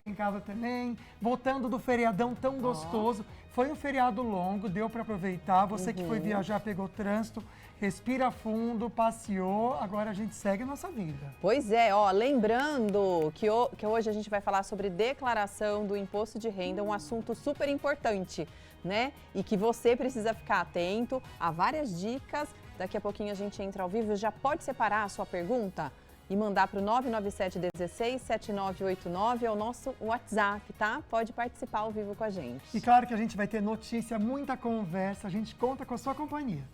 em casa também, voltando do feriadão tão gostoso. Foi um feriado longo, deu para aproveitar. Você que foi viajar, pegou trânsito, respira fundo, passeou, agora a gente segue a nossa vida. Pois é, lembrando que hoje a gente vai falar sobre declaração do imposto de renda, um assunto super importante, né? E que você precisa ficar atento a várias dicas. Daqui a pouquinho a gente entra ao vivo, já pode separar a sua pergunta e mandar para o 997-16-7989, é o nosso WhatsApp, tá? Pode participar ao vivo com a gente. E claro que a gente vai ter notícia, muita conversa, a gente conta com a sua companhia.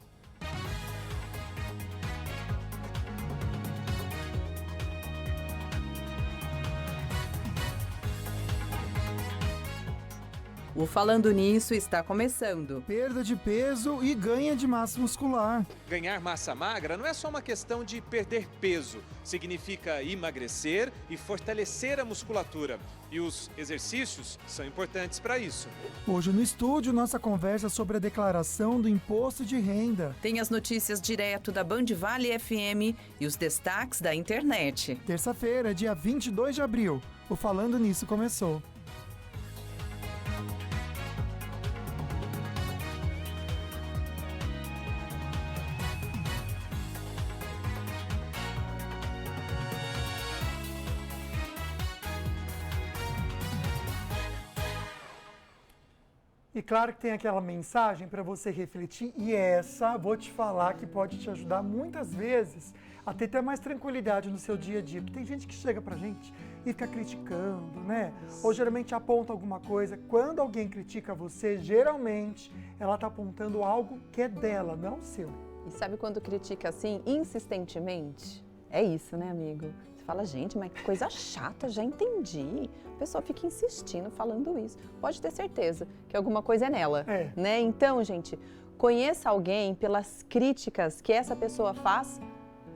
O Falando Nisso está começando. Perda de peso e ganha de massa muscular. Ganhar massa magra não é só uma questão de perder peso. Significa emagrecer e fortalecer a musculatura. E os exercícios são importantes para isso. Hoje no estúdio, nossa conversa sobre a declaração do imposto de renda. Tem as notícias direto da Band Vale FM e os destaques da internet. Terça-feira, dia 22 de abril. O Falando Nisso começou. E claro que tem aquela mensagem para você refletir, e essa vou te falar que pode te ajudar muitas vezes a ter até mais tranquilidade no seu dia a dia. Porque tem gente que chega pra gente e fica criticando, né? Ou geralmente aponta alguma coisa. Quando alguém critica você, geralmente ela tá apontando algo que é dela, não seu. E sabe quando critica assim, insistentemente? É isso, né, amigo? Você fala, gente, mas que coisa chata, já entendi. A pessoa fica insistindo, falando isso. Pode ter certeza que alguma coisa é nela, né? Então, gente, conheça alguém pelas críticas que essa pessoa faz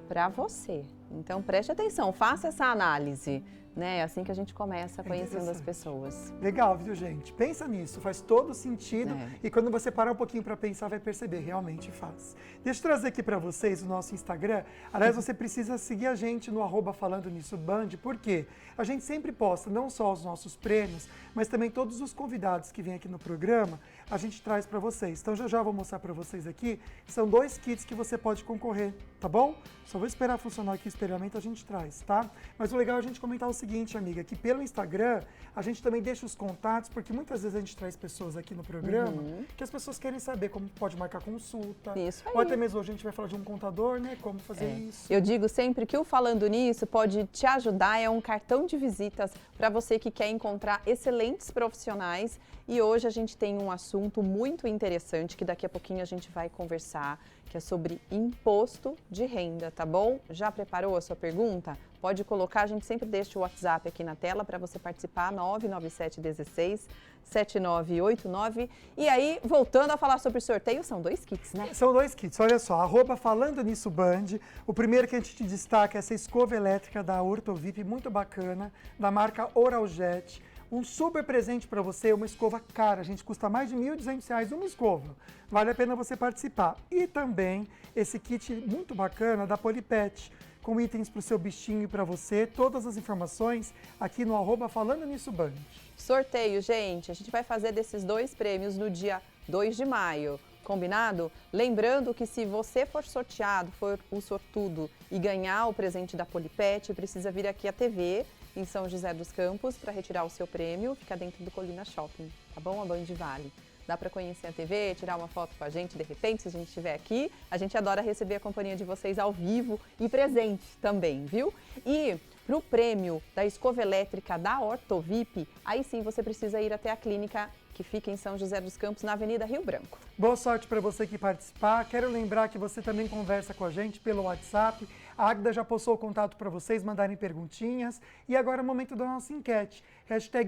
para você. Então, preste atenção, faça essa análise, né? É assim que a gente começa conhecendo as pessoas. Legal, viu, gente? Pensa nisso, faz todo sentido. E quando você parar um pouquinho para pensar, vai perceber, realmente faz. Deixa eu trazer aqui para vocês o nosso Instagram. Aliás, você precisa seguir a gente no @Falando Nisso Band, porque a gente sempre posta não só os nossos prêmios, mas também todos os convidados que vêm aqui no programa, a gente traz para vocês. Então, já vou mostrar para vocês aqui, são 2 kits que você pode concorrer, tá bom? Só vou esperar funcionar aqui o experimento, a gente traz, tá? Mas o legal é a gente comentar o seguinte, amiga, que pelo Instagram a gente também deixa os contatos, porque muitas vezes a gente traz pessoas aqui no programa que as pessoas querem saber como pode marcar consulta. Isso aí. Ou até mesmo hoje a gente vai falar de um contador, né? Como fazer isso. Eu digo sempre que o Falando Nisso pode te ajudar, é um cartão de visitas para você que quer encontrar excelentes profissionais. E hoje a gente tem um assunto muito interessante que daqui a pouquinho a gente vai conversar, que é sobre imposto de renda, tá bom? Já preparou a sua pergunta? Pode colocar, a gente sempre deixa o WhatsApp aqui na tela para você participar, 99716-7989. E aí, voltando a falar sobre sorteio, são 2 kits, né? São 2 kits, olha só, @Falando Nisso Band. O primeiro que a gente te destaca é essa escova elétrica da Ortovip, muito bacana, da marca Oraljet. Um super presente para você, uma escova cara, gente, custa mais de R$ 1.200 uma escova. Vale a pena você participar. E também esse kit muito bacana da Polipet, com itens para o seu bichinho e para você. Todas as informações aqui no @Falando Nisso Band. Sorteio, gente, a gente vai fazer desses 2 prêmios no dia 2 de maio. Combinado? Lembrando que se você for sorteado, for o sortudo e ganhar o presente da Polipet, precisa vir aqui à TV em São José dos Campos para retirar o seu prêmio, fica dentro do Colina Shopping, tá bom? A Band Vale. Dá para conhecer a TV, tirar uma foto com a gente, de repente, se a gente estiver aqui. A gente adora receber a companhia de vocês ao vivo e presente também, viu? E para o prêmio da escova elétrica da Ortovip, aí sim você precisa ir até a clínica que fica em São José dos Campos, na Avenida Rio Branco. Boa sorte para você que participar. Quero lembrar que você também conversa com a gente pelo WhatsApp. A Agda já postou o contato para vocês mandarem perguntinhas. E agora é o momento da nossa enquete.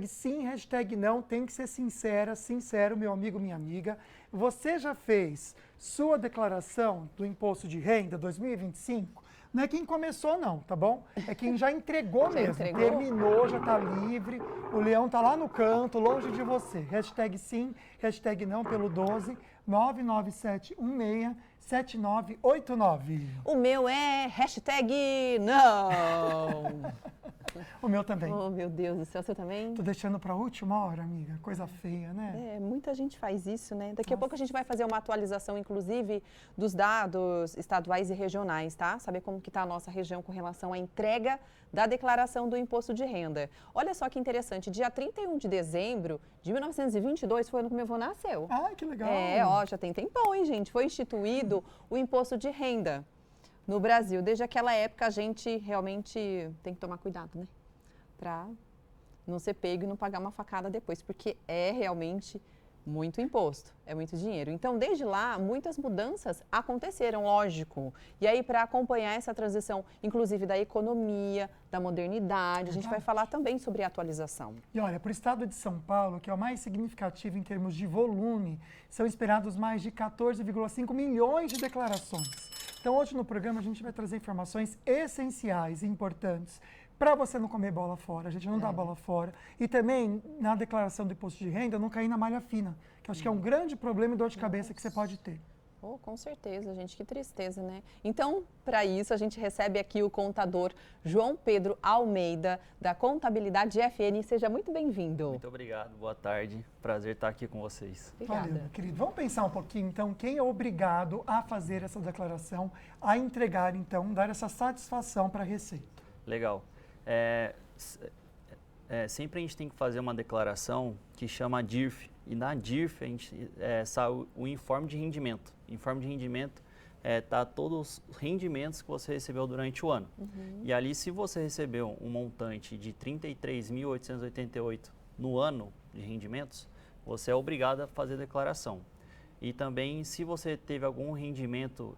#sim, #não. Tem que ser sincera, sincero, meu amigo, minha amiga. Você já fez sua declaração do imposto de renda 2025? Não é quem começou não, tá bom? É quem já entregou mesmo, terminou, já tá livre, o leão tá lá no canto, longe de você. #sim, #não pelo 12 997167989. O meu é #não. O meu também. Oh, meu Deus do céu, você também? Tô deixando para a última hora, amiga. Coisa feia, né? Muita gente faz isso, né? Daqui a pouco a gente vai fazer uma atualização, inclusive, dos dados estaduais e regionais, tá? Saber como que está a nossa região com relação à entrega da declaração do imposto de renda. Olha só que interessante, dia 31 de dezembro de 1922 foi o ano que meu avô nasceu. Ai, que legal. Já tem tempão, hein, gente? Foi instituído o imposto de renda no Brasil. Desde aquela época, a gente realmente tem que tomar cuidado, né? Para não ser pego e não pagar uma facada depois, porque é realmente muito imposto, é muito dinheiro. Então, desde lá, muitas mudanças aconteceram, lógico. E aí, para acompanhar essa transição, inclusive da economia, da modernidade, a gente vai falar também sobre atualização. E olha, para o estado de São Paulo, que é o mais significativo em termos de volume, são esperados mais de 14,5 milhões de declarações. Então, hoje no programa, a gente vai trazer informações essenciais e importantes para você não comer bola fora, a gente não dá bola fora. E também, na declaração do imposto de renda, não cair na malha fina, que eu acho que é um grande problema e dor de cabeça que você pode ter. Oh, com certeza, gente, que tristeza, né? Então, para isso, a gente recebe aqui o contador João Pedro Almeida, da Contabilidade FN. Seja muito bem-vindo. Muito obrigado, boa tarde. Prazer estar aqui com vocês. Obrigada. Valeu, meu querido. Vamos pensar um pouquinho, então, quem é obrigado a fazer essa declaração, a entregar, então, dar essa satisfação para a Receita? Legal. Sempre a gente tem que fazer uma declaração que chama DIRF. E na DIRF a gente sai o informe de rendimento. Informe de rendimento tá todos os rendimentos que você recebeu durante o ano. E ali, se você recebeu um montante de 33.888 no ano de rendimentos, você é obrigado a fazer a declaração. E também, se você teve algum rendimento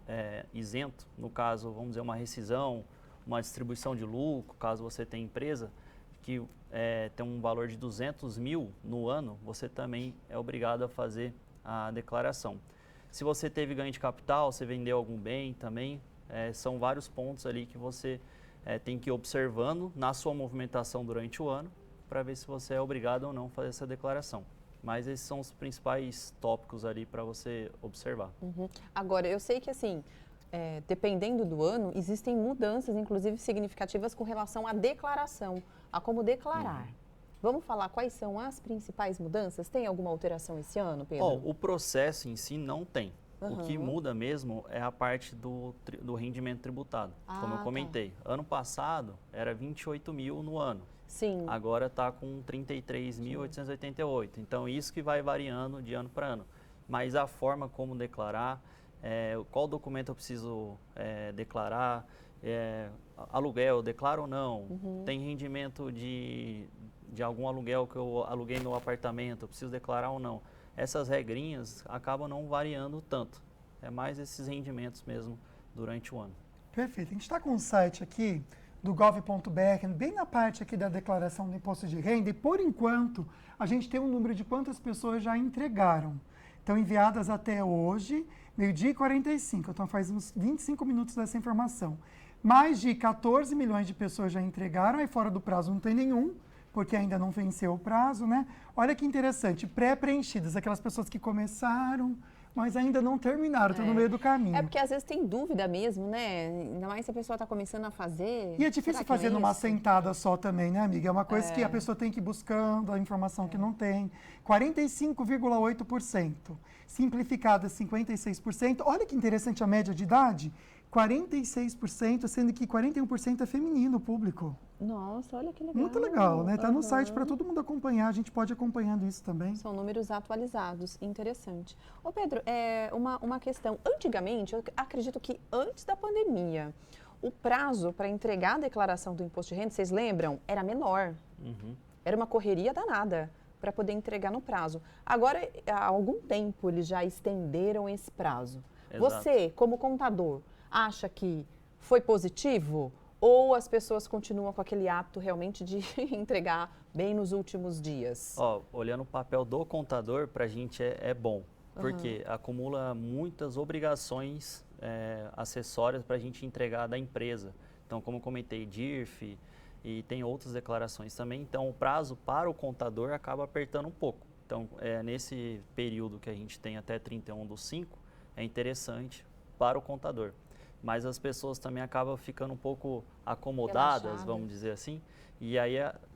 isento, no caso, vamos dizer, uma rescisão, uma distribuição de lucro, caso você tenha empresa, que tem um valor de 200 mil no ano, você também é obrigado a fazer a declaração. Se você teve ganho de capital, você vendeu algum bem também, são vários pontos ali que você tem que ir observando na sua movimentação durante o ano para ver se você é obrigado ou não a fazer essa declaração. Mas esses são os principais tópicos ali para você observar. Agora, eu sei que assim, dependendo do ano, existem mudanças, inclusive significativas, com relação à declaração, a como declarar. Vamos falar quais são as principais mudanças? Tem alguma alteração esse ano, Pedro? O processo em si não tem. O que muda mesmo é a parte do rendimento tributado, como eu comentei. Ano passado era 28 mil no ano. Sim. Agora está com 33.888. Então, isso que vai variando de ano para ano. Mas a forma como declarar, qual documento eu preciso declarar, aluguel, eu declaro ou não, tem rendimento de algum aluguel que eu aluguei meu apartamento, eu preciso declarar ou não. Essas regrinhas acabam não variando tanto. É mais esses rendimentos mesmo durante o ano. Perfeito. A gente está com um site aqui do gov.br, bem na parte aqui da declaração do imposto de renda, e por enquanto a gente tem um número de quantas pessoas já entregaram. Então, enviadas até hoje, 12h45, então faz uns 25 minutos dessa informação. Mais de 14 milhões de pessoas já entregaram, aí fora do prazo não tem nenhum, porque ainda não venceu o prazo, né? Olha que interessante, pré-preenchidas, aquelas pessoas que começaram, mas ainda não terminaram, estão no meio do caminho. É porque às vezes tem dúvida mesmo, né? Ainda mais se a pessoa está começando a fazer. E é difícil fazer numa sentada só também, né, amiga? É uma coisa que a pessoa tem que ir buscando, a informação que não tem. 45,8%. Simplificada, 56%. Olha que interessante a média de idade. 46%, sendo que 41% é feminino o público. Nossa, olha que legal. Muito legal, né? Tá no site para todo mundo acompanhar, a gente pode ir acompanhando isso também. São números atualizados, interessante. Ô Pedro, uma questão. Antigamente, eu acredito que antes da pandemia, o prazo para entregar a declaração do imposto de renda, vocês lembram? Era menor. Era uma correria danada para poder entregar no prazo. Agora, há algum tempo, eles já estenderam esse prazo. Exato. Você, como contador, acha que foi positivo ou as pessoas continuam com aquele hábito realmente de entregar bem nos últimos dias? Olhando o papel do contador, para a gente é bom, porque acumula muitas obrigações acessórias para a gente entregar da empresa. Então, como eu comentei, DIRF e tem outras declarações também. Então, o prazo para o contador acaba apertando um pouco. Então, nesse período que a gente tem até 31/5, é interessante para o contador. mas as pessoas também acabam ficando um pouco acomodadas, Relaxadas. vamos dizer assim, e aí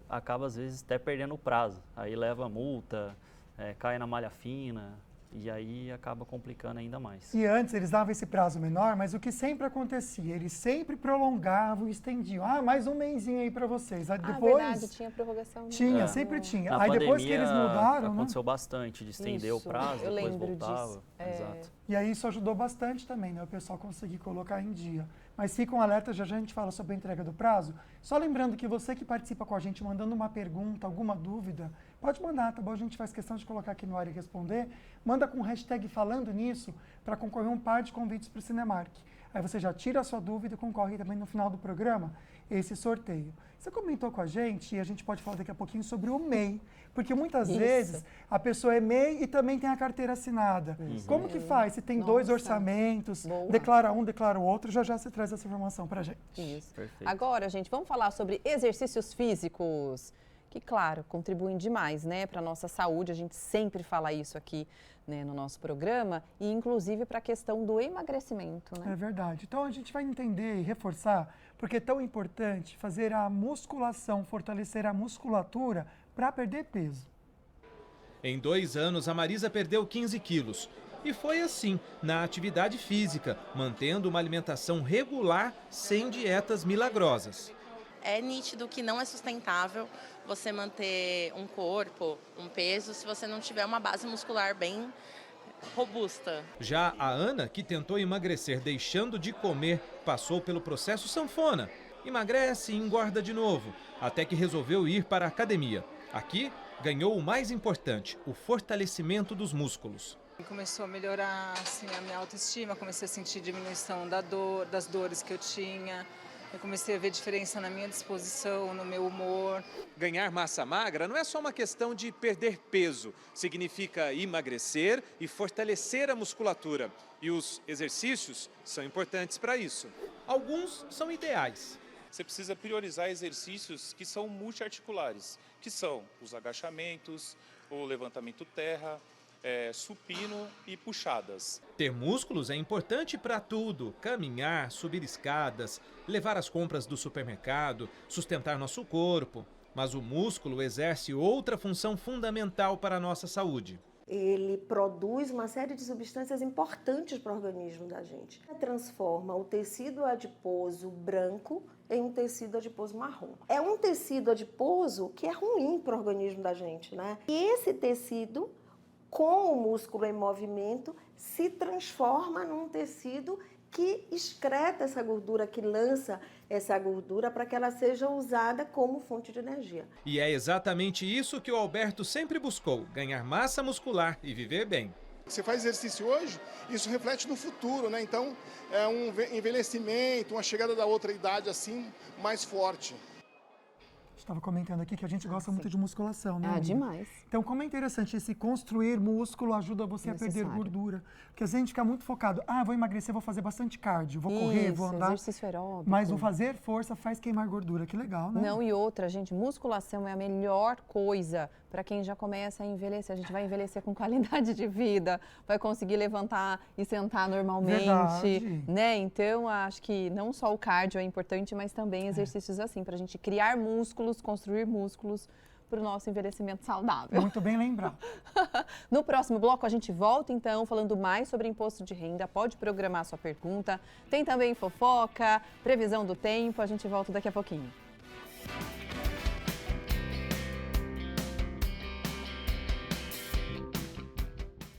acaba às vezes até perdendo o prazo. Aí leva multa, cai na malha fina, e aí acaba complicando ainda mais. E antes eles davam esse prazo menor, mas o que sempre acontecia? Eles sempre prolongavam, estendiam. Ah, mais um mêsinho aí para vocês. Aí depois verdade, tinha prorrogação. Né? tinha, sempre tinha. Na Aí pandemia, depois que eles mudaram, né? aconteceu bastante de estender o Isso, prazo, eu depois lembro voltava. disso. Exato. E aí isso ajudou bastante também, né? O pessoal conseguir colocar em dia. Mas fica um alerta, já a gente fala sobre a entrega do prazo. Só lembrando que você que participa com a gente, mandando uma pergunta, alguma dúvida, pode mandar, tá bom? A gente faz questão de colocar aqui no ar e responder. Manda com o hashtag falando nisso para concorrer um par de convites para o Cinemark. Aí você já tira a sua dúvida e concorre também no final do programa esse sorteio. Você comentou com a gente, e a gente pode falar daqui a pouquinho sobre o MEI, porque muitas vezes a pessoa é MEI e também tem a carteira assinada. Como que faz? Se tem dois orçamentos, Boa. declara um, declara o outro, já você traz essa informação pra gente. Isso. Perfeito. Agora, gente, vamos falar sobre exercícios físicos, que, claro, contribuem demais, né, para a nossa saúde. A gente sempre fala isso aqui, né, no nosso programa, e inclusive para a questão do emagrecimento, né? É verdade. Então a gente vai entender e reforçar porque é tão importante fazer a musculação, fortalecer a musculatura para perder peso. Em 2 anos, a Marisa perdeu 15 quilos. E foi assim, na atividade física, mantendo uma alimentação regular, sem dietas milagrosas. É nítido que não é sustentável você manter um corpo, um peso, se você não tiver uma base muscular bem robusta. Já a Ana, que tentou emagrecer deixando de comer, passou pelo processo sanfona. Emagrece e engorda de novo, até que resolveu ir para a academia. Aqui, ganhou o mais importante, o fortalecimento dos músculos. Começou a melhorar assim, a minha autoestima, comecei a sentir diminuição das dores que eu tinha. Eu comecei a ver diferença na minha disposição, no meu humor. Ganhar massa magra não é só uma questão de perder peso. Significa emagrecer e fortalecer a musculatura. E os exercícios são importantes para isso. Alguns são ideais. Você precisa priorizar exercícios que são multiarticulares, que são os agachamentos, o levantamento terra, supino e puxadas. Ter músculos é importante para tudo. Caminhar, subir escadas, levar as compras do supermercado, sustentar nosso corpo. Mas o músculo exerce outra função fundamental para a nossa saúde. Ele produz uma série de substâncias importantes para o organismo da gente. Transforma o tecido adiposo branco em um tecido adiposo marrom. É um tecido adiposo que é ruim para o organismo da gente, né? E esse tecido, com o músculo em movimento, se transforma num tecido que excreta essa gordura, que lança essa gordura para que ela seja usada como fonte de energia. E é exatamente isso que o Alberto sempre buscou, ganhar massa muscular e viver bem. Você faz exercício hoje, isso reflete no futuro, né? Então, é um envelhecimento, uma chegada da outra idade assim, mais forte. Estava comentando aqui que a gente gosta muito de musculação, né? Ah, amiga? demais. Então, como é interessante, esse construir músculo ajuda você a perder gordura. Porque a gente fica muito focado, vou emagrecer, vou fazer bastante cardio, vou correr, vou andar. Exercício aeróbico. Mas o fazer força faz queimar gordura, que legal, né? Não, e outra, gente, musculação é a melhor coisa para quem já começa a envelhecer. A gente vai envelhecer com qualidade de vida, vai conseguir levantar e sentar normalmente, Verdade. né? Então, acho que não só o cardio é importante, mas também exercícios assim, para a gente criar músculos, construir músculos para o nosso envelhecimento saudável. Muito bem lembrado. No próximo bloco, a gente volta, então, falando mais sobre imposto de renda. Pode programar sua pergunta. Tem também fofoca, previsão do tempo. A gente volta daqui a pouquinho.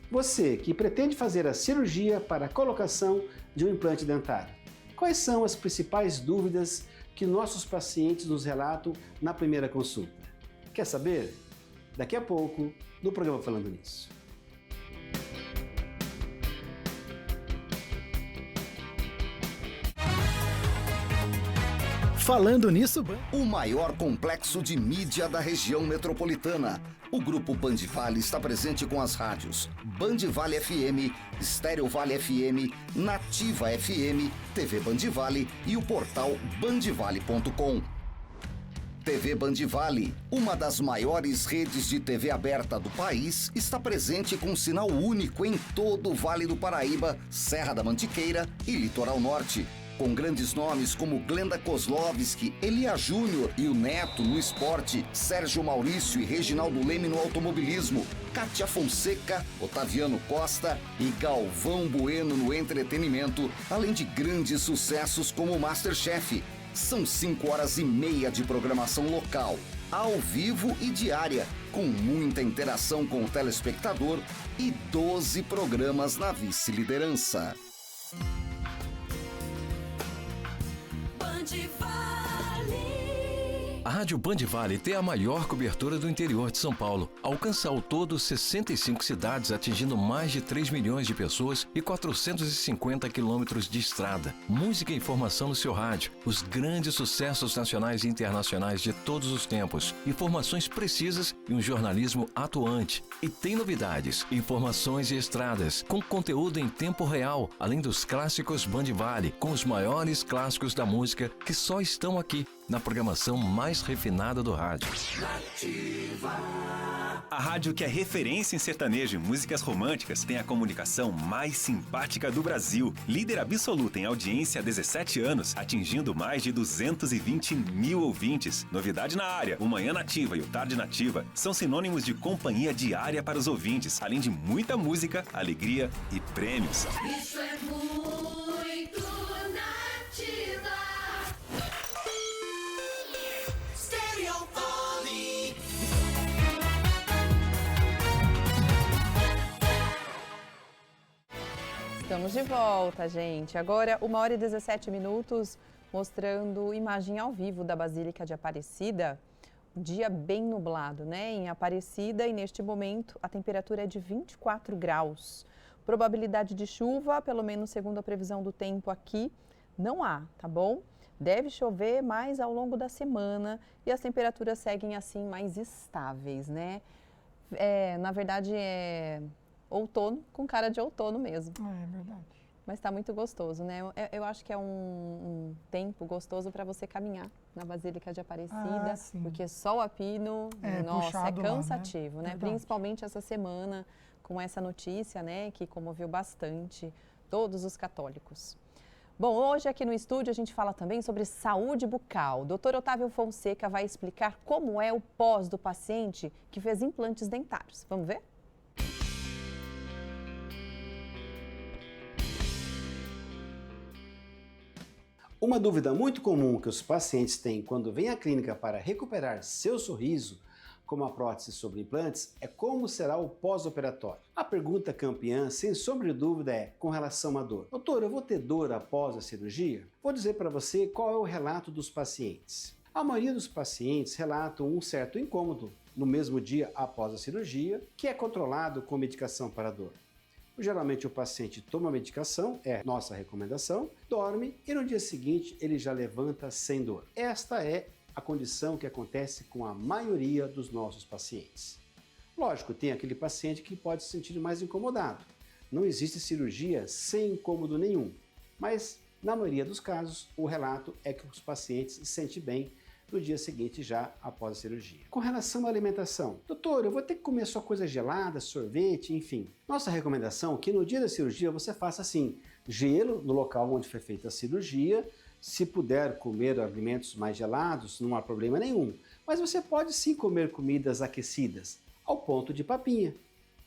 Você que pretende fazer a cirurgia para a colocação de um implante dentário, quais são as principais dúvidas que nossos pacientes nos relatam na primeira consulta? Quer saber? Daqui a pouco, no programa Falando Nisso. Falando Nisso, o maior complexo de mídia da região metropolitana. O Grupo Band Vale está presente com as rádios Band Vale FM, Estéreo Vale FM, Nativa FM, TV Band Vale e o portal bandvale.com. TV Bandivale, uma das maiores redes de TV aberta do país, está presente com um sinal único em todo o Vale do Paraíba, Serra da Mantiqueira e Litoral Norte. Com grandes nomes como Glenda Kozlovski, Elia Júnior e o Neto no esporte, Sérgio Maurício e Reginaldo Leme no automobilismo, Kátia Fonseca, Otaviano Costa e Galvão Bueno no entretenimento, além de grandes sucessos como Masterchef. São 5 horas e meia de programação local, ao vivo e diária, com muita interação com o telespectador e 12 programas na vice-liderança. A Rádio Bandivale tem a maior cobertura do interior de São Paulo. Alcança ao todo 65 cidades, atingindo mais de 3 milhões de pessoas e 450 quilômetros de estrada. Música e informação no seu rádio. Os grandes sucessos nacionais e internacionais de todos os tempos. Informações precisas e um jornalismo atuante. E tem novidades, informações e estradas, com conteúdo em tempo real, além dos clássicos Bandivale, com os maiores clássicos da música que só estão aqui, na programação mais refinada do rádio. A rádio que é referência em sertanejo e músicas românticas tem a comunicação mais simpática do Brasil. Líder absoluta em audiência há 17 anos, atingindo mais de 220 mil ouvintes. Novidade na área, o Manhã Nativa e o Tarde Nativa são sinônimos de companhia diária para os ouvintes, além de muita música, alegria e prêmios. Isso é muito Nativa. Estamos de volta, gente. Agora, 1h17, mostrando imagem ao vivo da Basílica de Aparecida. Um dia bem nublado, né? Em Aparecida, e neste momento a temperatura é de 24 graus. Probabilidade de chuva, pelo menos segundo a previsão do tempo aqui, não há, tá bom? Deve chover mais ao longo da semana e as temperaturas seguem assim mais estáveis, né? Na verdade, é outono, com cara de outono mesmo. É verdade. Mas está muito gostoso, né? Eu acho que é um tempo gostoso para você caminhar na Basílica de Aparecida, porque sol a pino, nossa, é cansativo, né? Principalmente essa semana, com essa notícia, né, que comoveu bastante todos os católicos. Bom, hoje aqui no estúdio a gente fala também sobre saúde bucal. O Dr. Otávio Fonseca vai explicar como é o pós do paciente que fez implantes dentários. Vamos ver? Uma dúvida muito comum que os pacientes têm quando vêm à clínica para recuperar seu sorriso, como a prótese sobre implantes, é como será o pós-operatório. A pergunta campeã, sem sombra de dúvida, é com relação à dor. Doutor, eu vou ter dor após a cirurgia? Vou dizer para você qual é o relato dos pacientes. A maioria dos pacientes relatam um certo incômodo no mesmo dia após a cirurgia, que é controlado com medicação para dor. Geralmente o paciente toma a medicação, é nossa recomendação, dorme e no dia seguinte ele já levanta sem dor. Esta é a condição que acontece com a maioria dos nossos pacientes. Lógico, tem aquele paciente que pode se sentir mais incomodado. Não existe cirurgia sem incômodo nenhum, mas na maioria dos casos o relato é que os pacientes se sentem bem no dia seguinte já após a cirurgia. Com relação à alimentação, doutor, eu vou ter que comer só coisa gelada, sorvete, enfim. Nossa recomendação é que no dia da cirurgia você faça assim, gelo no local onde foi feita a cirurgia. Se puder comer alimentos mais gelados, não há problema nenhum. Mas você pode sim comer comidas aquecidas, ao ponto de papinha,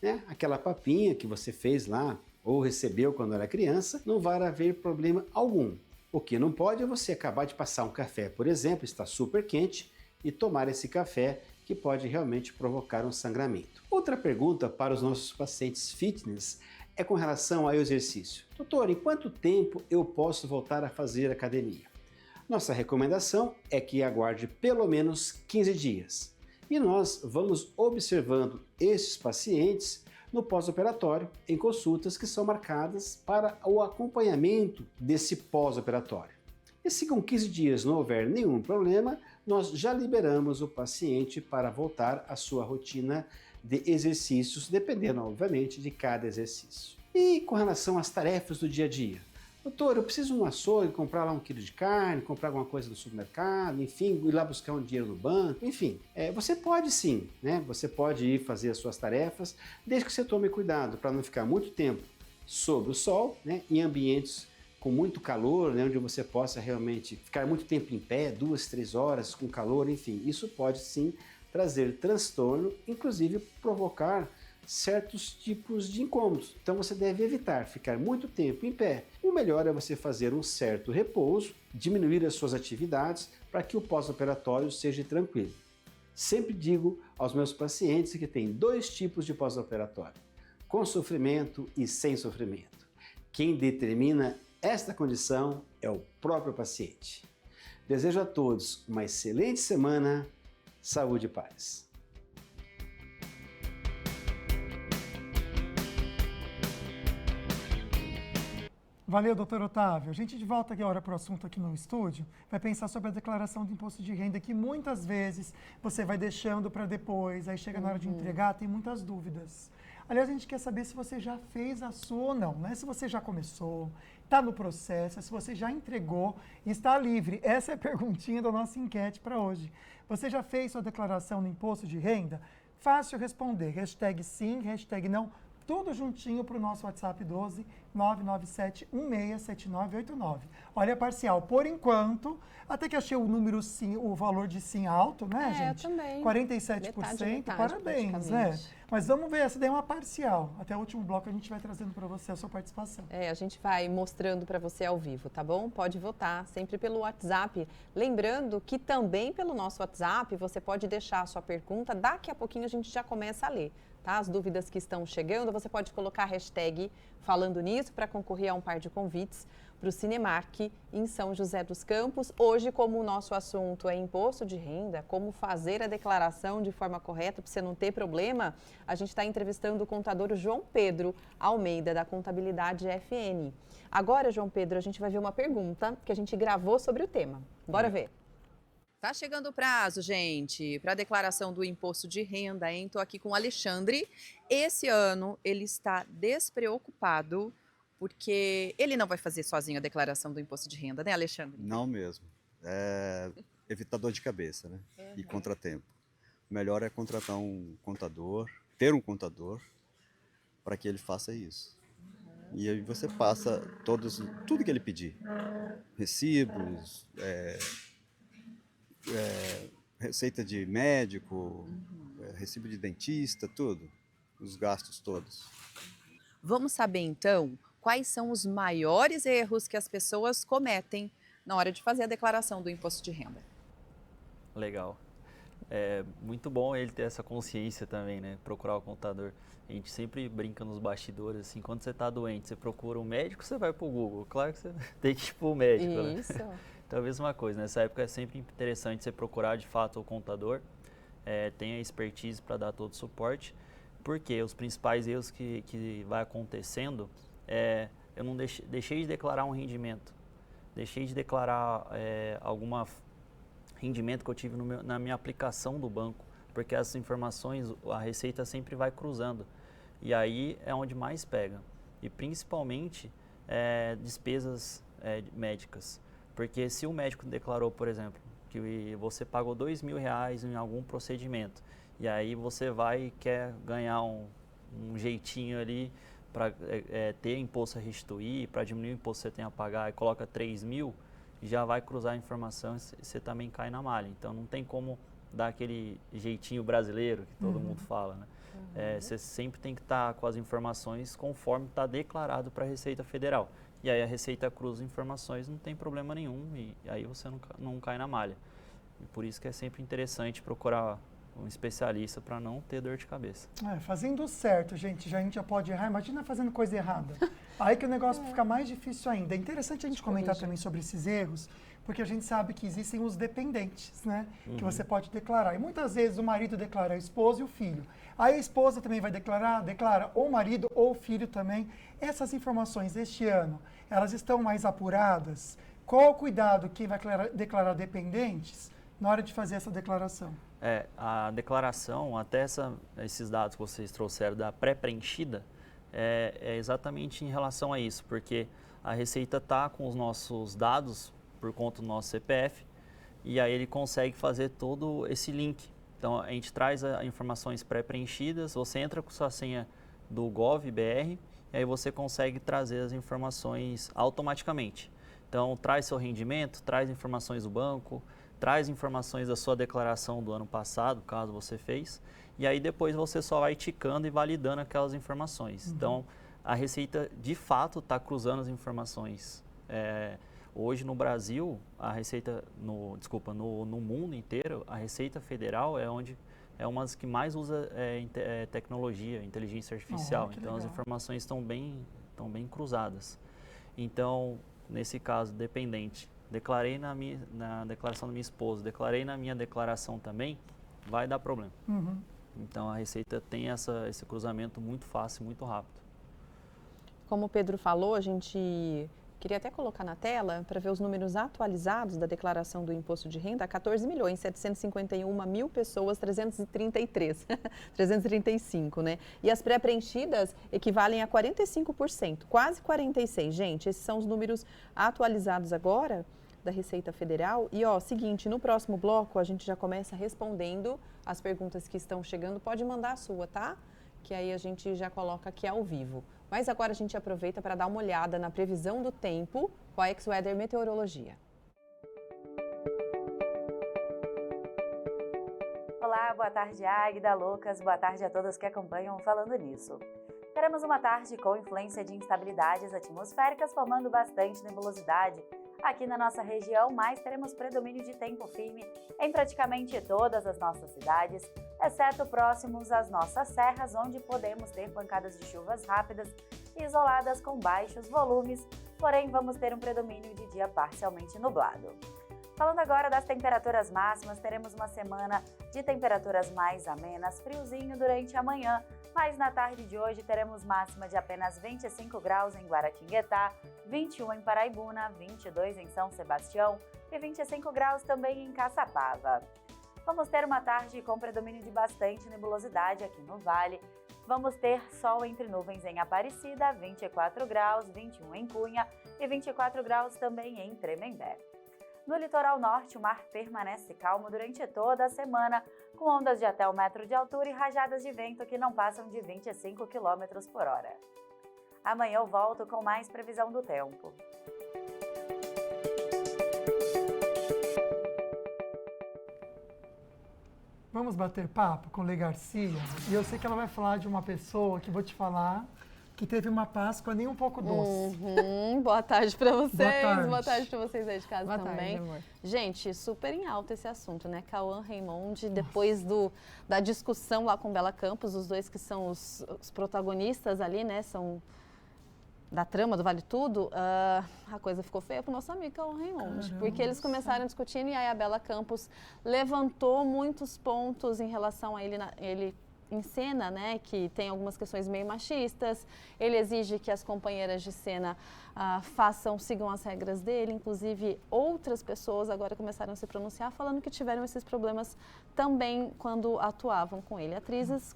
né? Aquela papinha que você fez lá ou recebeu quando era criança, não vai haver problema algum. O que não pode é você acabar de passar um café, por exemplo, está super quente, e tomar esse café que pode realmente provocar um sangramento. Outra pergunta para os nossos pacientes fitness é com relação ao exercício. Doutor, em quanto tempo eu posso voltar a fazer academia? Nossa recomendação é que aguarde pelo menos 15 dias. E nós vamos observando esses pacientes no pós-operatório, em consultas que são marcadas para o acompanhamento desse pós-operatório. E se com 15 dias não houver nenhum problema, nós já liberamos o paciente para voltar à sua rotina de exercícios, dependendo, obviamente, de cada exercício. E com relação às tarefas do dia a dia? doutor, eu preciso de um açougue, comprar lá 1 quilo de carne, comprar alguma coisa no supermercado, enfim, ir lá buscar um dinheiro no banco, enfim. Você pode sim, né? Você pode ir fazer as suas tarefas, desde que você tome cuidado para não ficar muito tempo sob o sol, né? Em ambientes com muito calor, né? Onde você possa realmente ficar muito tempo em pé, 2, 3 horas com calor, enfim. Isso pode sim trazer transtorno, inclusive provocar certos tipos de incômodos. Então você deve evitar ficar muito tempo em pé. O melhor é você fazer um certo repouso, diminuir as suas atividades para que o pós-operatório seja tranquilo. Sempre digo aos meus pacientes que tem 2 tipos de pós-operatório, com sofrimento e sem sofrimento. Quem determina esta condição é o próprio paciente. Desejo a todos uma excelente semana, saúde e paz. Valeu, doutor Otávio. A gente de volta agora para o assunto aqui no estúdio, vai pensar sobre a declaração do imposto de renda, que muitas vezes você vai deixando para depois, aí chega na hora de entregar, tem muitas dúvidas. Aliás, a gente quer saber se você já fez a sua ou não, né? Se você já começou, está no processo, se você já entregou e está livre. Essa é a perguntinha da nossa enquete para hoje. Você já fez sua declaração no imposto de renda? Fácil responder, hashtag sim, hashtag não, tudo juntinho para o nosso WhatsApp 12 997167989. Olha a parcial, por enquanto, até que achei o número sim, o valor de sim alto, né, gente? Eu também. 47%, Metade, parabéns, né? Mas vamos ver, essa daí é uma parcial. Até o último bloco a gente vai trazendo para você a sua participação. A gente vai mostrando para você ao vivo, tá bom? Pode votar sempre pelo WhatsApp. Lembrando que também pelo nosso WhatsApp você pode deixar a sua pergunta. Daqui a pouquinho a gente já começa a ler, tá? As dúvidas que estão chegando, você pode colocar a hashtag falando nisso para concorrer a um par de convites para o Cinemark em São José dos Campos. Hoje, como o nosso assunto é imposto de renda, como fazer a declaração de forma correta para você não ter problema, a gente está entrevistando o contador João Pedro Almeida, da Contabilidade FN. Agora, João Pedro, a gente vai ver uma pergunta que a gente gravou sobre o tema. Bora ver. Tá chegando o prazo, gente, para a declaração do imposto de renda, hein? Estou aqui com o Alexandre. Esse ano ele está despreocupado porque ele não vai fazer sozinho a declaração do imposto de renda, né, Alexandre? Não mesmo. É evitar dor de cabeça, né? E contratempo. O melhor é contratar um contador, ter um contador, para que ele faça isso. E aí você passa tudo que ele pedir. Recibos, receita de médico, recibo de dentista, tudo. Os gastos todos. Vamos saber, então, quais são os maiores erros que as pessoas cometem na hora de fazer a declaração do imposto de renda. Legal. É muito bom ele ter essa consciência também, né? Procurar o contador. A gente sempre brinca nos bastidores, assim, quando você está doente, você procura um médico, você vai para o Google. Claro que você tem que ir para o médico, Isso. né? Então, a mesma coisa. Nessa época é sempre interessante você procurar, de fato, o contador. Tem a expertise para dar todo o suporte. Porque os principais erros que vai acontecendo eu não deixei de declarar um rendimento. Deixei de declarar algum rendimento que eu tive na minha aplicação do banco. Porque essas informações, a Receita sempre vai cruzando. E aí é onde mais pega. E principalmente despesas médicas. Porque se o médico declarou, por exemplo, que você pagou R$2.000 em algum procedimento, e aí você vai e quer ganhar um jeitinho ali para ter imposto a restituir, para diminuir o imposto que você tem a pagar e coloca 3.000, já vai cruzar a informação e você também cai na malha. Então não tem como dar aquele jeitinho brasileiro que todo mundo fala, né? Você sempre tem que estar com as informações conforme está declarado para a Receita Federal. E aí a Receita cruza informações, não tem problema nenhum, e aí você não cai na malha. E por isso que é sempre interessante procurar um especialista para não ter dor de cabeça. Fazendo certo, gente, a gente já pode errar. Imagina fazendo coisa errada. Aí que o negócio fica mais difícil ainda. É interessante a gente comentar também sobre esses erros, porque a gente sabe que existem os dependentes, né? Que você pode declarar. E muitas vezes o marido declara a esposa e o filho. Aí a esposa também vai declara ou o marido ou o filho também. Essas informações este ano, elas estão mais apuradas? Qual o cuidado quem vai declarar dependentes na hora de fazer essa declaração? A declaração, até esses dados que vocês trouxeram da pré-preenchida, é exatamente em relação a isso, porque a Receita está com os nossos dados por conta do nosso CPF e aí ele consegue fazer todo esse link. Então, a gente traz informações pré-preenchidas, você entra com sua senha do Gov.br e aí você consegue trazer as informações automaticamente. Então, traz seu rendimento, traz informações do banco, traz informações da sua declaração do ano passado, caso você fez, e aí depois você só vai ticando e validando aquelas informações. Então, a Receita, de fato, está cruzando as informações. Hoje, no Brasil, a Receita, no mundo inteiro, a Receita Federal é uma das que mais usa tecnologia, inteligência artificial. Então, as informações estão bem cruzadas. Então, nesse caso, dependente, declarei na declaração da minha esposa, declarei na minha declaração também, vai dar problema. Então, a Receita tem esse cruzamento muito fácil, muito rápido. Como o Pedro falou, a gente queria até colocar na tela para ver os números atualizados da declaração do imposto de renda, 14.751.000 pessoas, 335, né? E as pré-preenchidas equivalem a 45%, quase 46%. Gente, esses são os números atualizados agora da Receita Federal. E, seguinte, no próximo bloco a gente já começa respondendo as perguntas que estão chegando. Pode mandar a sua, tá? Que aí a gente já coloca aqui ao vivo. Mas agora a gente aproveita para dar uma olhada na previsão do tempo com a Xweather Meteorologia. Olá, boa tarde, Águida, Lucas, boa tarde a todos que acompanham Falando Nisso. Teremos uma tarde com influência de instabilidades atmosféricas, formando bastante nebulosidade aqui na nossa região, mas teremos predomínio de tempo firme em praticamente todas as nossas cidades, exceto próximos às nossas serras, onde podemos ter pancadas de chuvas rápidas e isoladas com baixos volumes, porém vamos ter um predomínio de dia parcialmente nublado. Falando agora das temperaturas máximas, teremos uma semana de temperaturas mais amenas, friozinho durante a manhã, mas na tarde de hoje teremos máxima de apenas 25 graus em Guaratinguetá, 21 em Paraibuna, 22 em São Sebastião e 25 graus também em Caçapava. Vamos ter uma tarde com predomínio de bastante nebulosidade aqui no Vale. Vamos ter sol entre nuvens em Aparecida, 24 graus, 21 em Cunha e 24 graus também em Tremembé. No litoral norte, o mar permanece calmo durante toda a semana, com ondas de até 1 metro de altura e rajadas de vento que não passam de 25 km por hora. Amanhã eu volto com mais previsão do tempo. Vamos bater papo com Lê Garcia? E eu sei que ela vai falar de uma pessoa que vou te falar que teve uma Páscoa nem um pouco doce. Boa tarde para vocês. Boa tarde para vocês aí de casa Boa também. Tarde, amor. Gente, super em alta esse assunto, né? Cauã Raymond, depois da discussão lá com Bela Campos, os dois que são os protagonistas ali, né? São da trama do Vale Tudo, a coisa ficou feia pro nosso amigo Cauã Raymond. Porque eles começaram discutindo e aí a Bela Campos levantou muitos pontos em relação a ele em cena, né, que tem algumas questões meio machistas. Ele exige que as companheiras de cena sigam as regras dele. Inclusive, outras pessoas agora começaram a se pronunciar falando que tiveram esses problemas também quando atuavam com ele. Atrizes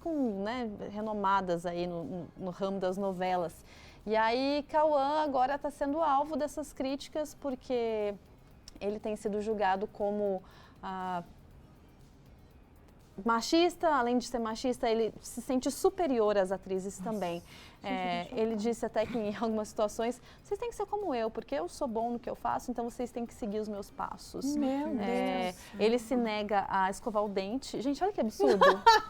renomadas aí no ramo das novelas. E aí, Cauã agora está sendo alvo dessas críticas porque ele tem sido julgado como machista. Além de ser machista, ele se sente superior às atrizes também. Ele disse até que em algumas situações, vocês têm que ser como eu, porque eu sou bom no que eu faço, então vocês têm que seguir os meus passos. Meu Deus! Ele se nega a escovar o dente. Gente, olha que absurdo.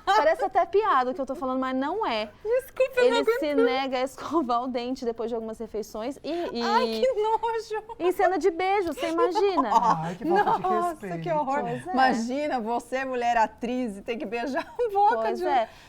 Parece até piada o que eu tô falando, mas não é. Desculpa, ele se nega a escovar o dente depois de algumas refeições Ai, que nojo! Em cena de beijo, você imagina? Ai, que falta de respeito. Nossa, que horror. Imagina, você, mulher atriz, e tem que beijar a boca Pois de...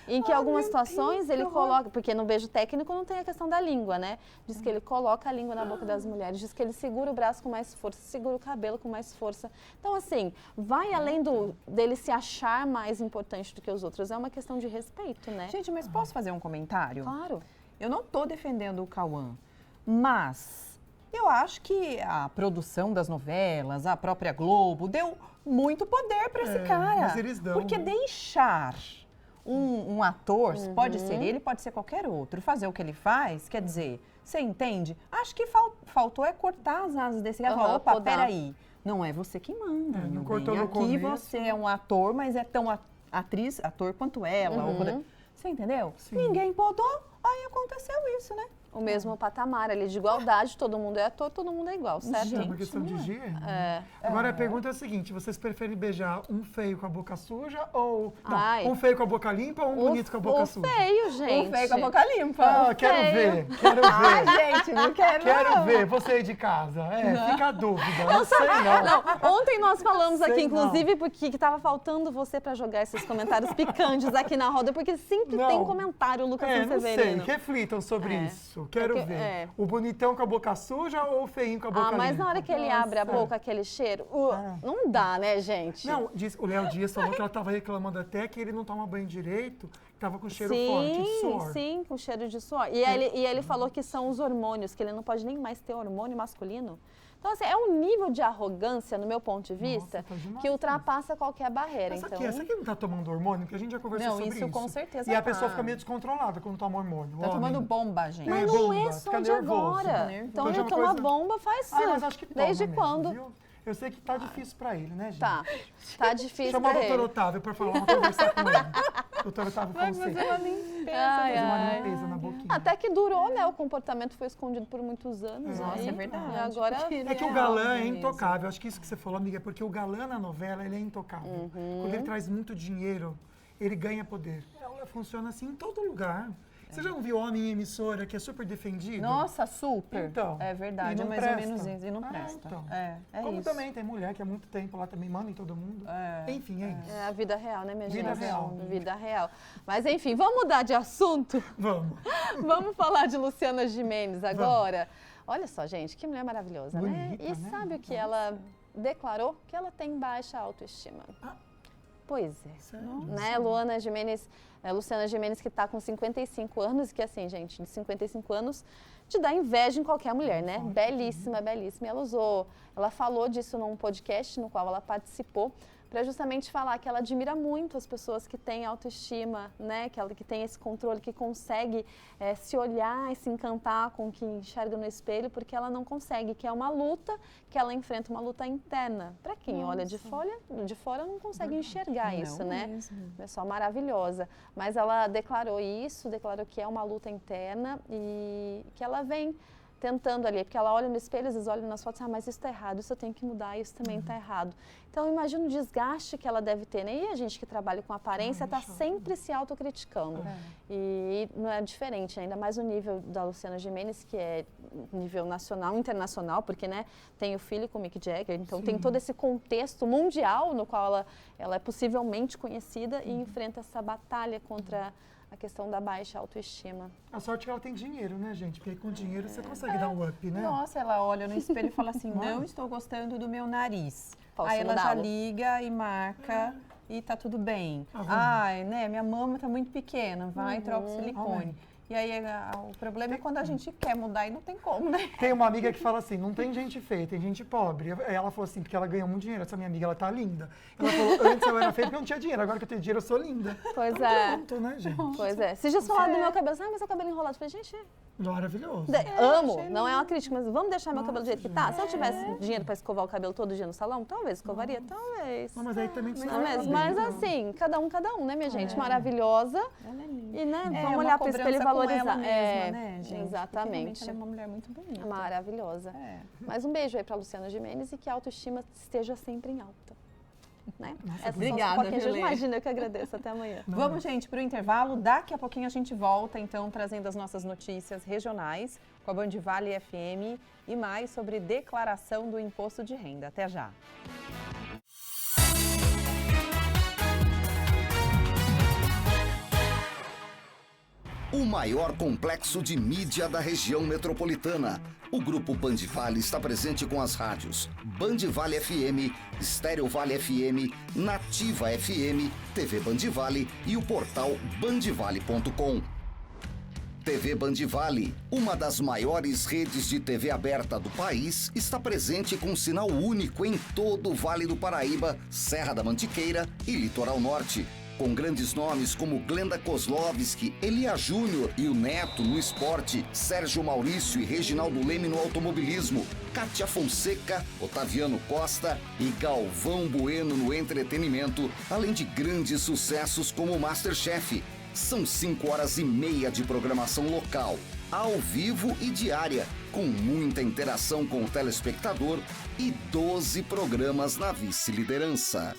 Em que algumas situações ele coloca, porque no beijo técnico não tem a questão da língua, né? Diz que ele coloca a língua na boca das mulheres, diz que ele segura o braço com mais força, segura o cabelo com mais força. Então, assim, vai além dele se achar mais importante do que os outros, é uma questão de respeito, né? Gente, mas posso fazer um comentário? Claro. Eu não tô defendendo o Cauã, mas eu acho que a produção das novelas, a própria Globo, deu muito poder para esse cara. Mas eles dão. Porque deixar um ator, pode ser ele, pode ser qualquer outro, fazer o que ele faz, quer dizer, Você entende? Acho que faltou cortar as asas desse cara. Aham, Opa, podar. peraí. Não é você que manda. não Não cortou vem no aqui começo. você é um ator, mas é tão ator quanto ela. Você entendeu? Ninguém podou, aí aconteceu isso, né? O mesmo patamar ali de igualdade, todo mundo é ator, todo mundo é igual, certo? É uma questão de gênero. É. Agora a pergunta é a seguinte, vocês preferem beijar um feio com a boca suja ou... Não, Ai. um feio com a boca limpa ou um bonito com a boca suja? Feio, gente. O feio com a boca limpa. Ah, quero ver, quero ver. Ai, gente, não quero Quero não. ver, você aí de casa. Fica a dúvida, Eu não sei não. Ontem nós falamos Sei aqui, não. inclusive, porque que tava faltando você para jogar esses comentários picantes aqui na roda, porque sempre tem comentário, Lucas Não sei, Severino. reflitam sobre isso, quero ver. é. O bonitão com a boca suja ou o feinho com a boca limpa? Mas na hora que ele abre a boca, aquele cheiro, não dá, né, gente? Não, o Léo Dias falou que ela estava reclamando até que ele não toma banho direito, estava com cheiro forte de suor. Sim, com cheiro de suor. E ele falou que são os hormônios, que ele não pode nem mais ter hormônio masculino. Então, assim, é um nível de arrogância, no meu ponto de vista, que ultrapassa qualquer barreira. Essa Então, aqui não está tomando hormônio? Porque a gente já conversou Não, sobre isso isso. com certeza E a tá. pessoa fica meio descontrolada quando toma hormônio. Tá tomando bomba, gente. Mas não bomba, é só fica de nervoso. agora. Nervoso. Então já ele é uma toma coisa- bomba faz mas acho que toma desde mesmo, quando? viu? Eu sei que tá difícil pra ele, né, gente? Tá difícil Chama o pra doutor ele. Otávio pra conversar com ele. Doutor Otávio Vai Fonseca. fazer uma limpeza. Fazer uma limpeza na boquinha. Até que durou, né? O comportamento foi escondido por muitos anos. Nossa, aí, é verdade. E agora... É que o galã é intocável. Acho que isso que você falou, amiga, é porque o galã na novela, ele é intocável. Quando ele traz muito dinheiro, ele ganha poder. Ela funciona assim em todo lugar. Você já não viu homem em emissora que é super defendido? Nossa, super. Então, É verdade, e é não mais presta. ou menos isso. E não presta. Então. É Como isso. também tem mulher que há muito tempo lá também manda em todo mundo. Enfim, é isso. É a vida real, né, minha gente? Vida real. Vida real. Mas, enfim, vamos mudar de assunto? Vamos. Vamos falar de Luciana Gimenez agora. Olha só, gente, que mulher maravilhosa, né? Bonita, E né? sabe o que ela declarou? Que ela tem baixa autoestima. Pois é. Sério? Né, Luciana Gimenez, que está com 55 anos, que assim, gente, de 55 anos, te dá inveja em qualquer mulher, né? Belíssima, belíssima. Ela falou disso num podcast no qual ela participou, para justamente falar que ela admira muito as pessoas que têm autoestima, né? Que tem esse controle, que consegue se olhar e se encantar com o que enxerga no espelho, porque ela não consegue, que é uma luta que ela enfrenta, uma luta interna. Para quem olha de fora não consegue enxergar isso, né? Pessoa maravilhosa. Mas ela declarou que é uma luta interna e que ela vem tentando ali, porque ela olha no espelho, às vezes olha nas fotos, mas isso está errado, isso eu tenho que mudar, isso também está errado. Então, imagina o desgaste que ela deve ter, né? E a gente que trabalha com aparência está sempre se autocriticando. E não é diferente, ainda mais o nível da Luciana Gimenez, que é nível nacional, internacional, porque, né, tem o filho com o Mick Jagger, então tem todo esse contexto mundial no qual ela é possivelmente conhecida e enfrenta essa batalha contra a questão da baixa autoestima. A sorte é que ela tem dinheiro, né, gente? Porque com dinheiro você consegue dar um up, né? Nossa, ela olha no espelho e fala assim, não estou gostando do meu nariz. Posso Aí ela já mudá-lo? liga e marca e tá tudo bem. Arruma. Ai, né, minha mama tá muito pequena, vai e troca o silicone. Amém. E aí o problema é quando a gente quer mudar e não tem como, né? Tem uma amiga que fala assim, não tem gente feia, tem gente pobre. Aí ela falou assim, porque ela ganha muito dinheiro. Essa minha amiga, ela tá linda. Ela falou, antes eu era feia porque eu não tinha dinheiro, agora que eu tenho dinheiro eu sou linda. Pois é. Pronto, né, gente? Pois é. Vocês já falaram do meu cabelo, mas seu cabelo enrolado. Eu falei, gente, Maravilhoso. amo, não é uma crítica, mas vamos deixar meu cabelo do jeito que tá? Se eu tivesse dinheiro para escovar o cabelo todo dia no salão, talvez escovaria, talvez. Não, mas aí também Não mesmo, mas assim, cada um, né, minha gente? Maravilhosa. Ela é linda. E, né, É, vamos uma olhar para o espelho e cobrança com valorizar. ela mesma, né, gente? Porque Exatamente. realmente ela é uma mulher muito bonita. Maravilhosa. Mas um beijo aí para Luciana Gimenez e que a autoestima esteja sempre em alta. Né? obrigada, A gente Vilê. imagina, eu que agradeço. Até amanhã. Vamos, gente, para o intervalo. Daqui a pouquinho a gente volta, então, trazendo as nossas notícias regionais com a Band Vale FM e mais sobre declaração do imposto de renda. Até já. O maior complexo de mídia da região metropolitana. O Grupo Band Vale está presente com as rádios Band Vale FM, Estéreo Vale FM, Nativa FM, TV Band Vale e o portal bandvale.com. TV Band Vale, uma das maiores redes de TV aberta do país, está presente com sinal único em todo o Vale do Paraíba, Serra da Mantiqueira e Litoral Norte. Com grandes nomes como Glenda Kozlovski, Elia Júnior e o Neto no esporte, Sérgio Maurício e Reginaldo Leme no automobilismo, Kátia Fonseca, Otaviano Costa e Galvão Bueno no entretenimento, além de grandes sucessos como o MasterChef. São 5 horas e meia de programação local, ao vivo e diária, com muita interação com o telespectador e 12 programas na vice-liderança.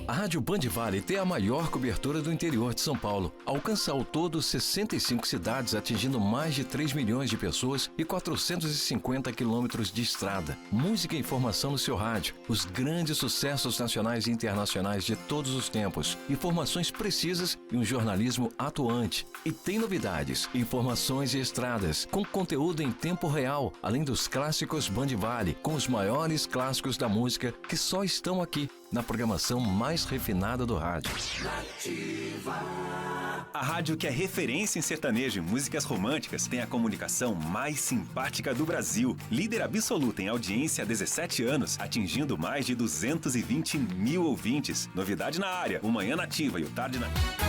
A Rádio Band Vale tem a maior cobertura do interior de São Paulo. Alcança ao todo 65 cidades, atingindo mais de 3 milhões de pessoas e 450 quilômetros de estrada. Música e informação no seu rádio. Os grandes sucessos nacionais e internacionais de todos os tempos. Informações precisas e um jornalismo atuante. E tem novidades, informações e estradas, com conteúdo em tempo real, além dos clássicos Band Vale, com os maiores clássicos da música que só estão aqui, na programação mais refinada do rádio. A rádio que é referência em sertanejo e músicas românticas tem a comunicação mais simpática do Brasil. Líder absoluta em audiência há 17 anos, atingindo mais de 220 mil ouvintes. Novidade na área, o Manhã Nativa e o Tarde Nativa.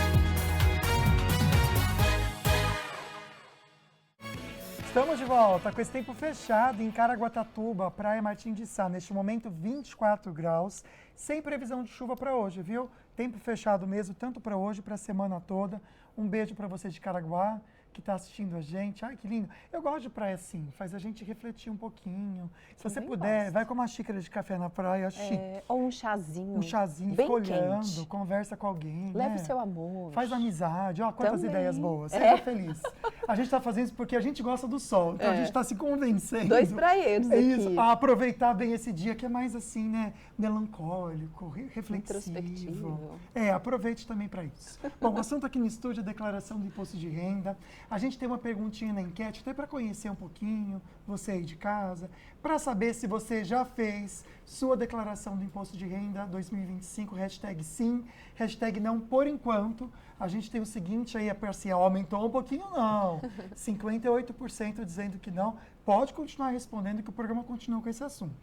Estamos de volta com esse tempo fechado em Caraguatatuba, Praia Martim de Sá. Neste momento, 24 graus, sem previsão de chuva para hoje, viu? Tempo fechado mesmo, tanto para hoje, para a semana toda. Um beijo para você de Caraguá, que está assistindo a gente. Ai, que lindo. Eu gosto de praia assim, faz a gente refletir um pouquinho. Se você puder, vai com uma xícara de café na praia, chique. Ou um chazinho. Um chazinho, bem fica olhando, quente. Conversa com alguém. Leva né? o seu amor. Faz amizade. Ó, quantas Também. ideias boas. Seja feliz. A gente está fazendo isso porque a gente gosta do sol. Então a gente está se convencendo. 2 praieiros aqui. Isso, a aproveitar bem esse dia que é mais assim, né? Melancólico, reflexivo. Introspectivo. Aproveite também para isso. Bom, o assunto aqui no estúdio é declaração do imposto de renda. A gente tem uma perguntinha na enquete, até para conhecer um pouquinho, você aí de casa, para saber se você já fez sua declaração do imposto de renda 2025, hashtag sim, hashtag não por enquanto. A gente tem o seguinte aí, a parcial aumentou um pouquinho, não. 58% dizendo que não. Pode continuar respondendo que o programa continua com esse assunto.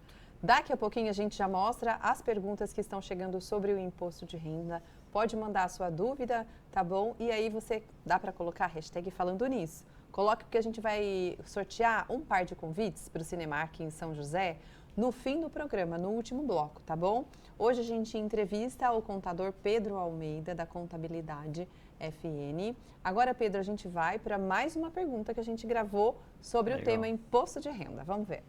Daqui a pouquinho a gente já mostra as perguntas que estão chegando sobre o imposto de renda. Pode mandar a sua dúvida, tá bom? E aí você dá para colocar a hashtag falando nisso. Coloque porque a gente vai sortear um par de convites para o Cinemark em São José no fim do programa, no último bloco, tá bom? Hoje a gente entrevista o contador Pedro Almeida, da Contabilidade FN. Agora, Pedro, a gente vai para mais uma pergunta que a gente gravou sobre o tema imposto de renda. Vamos ver.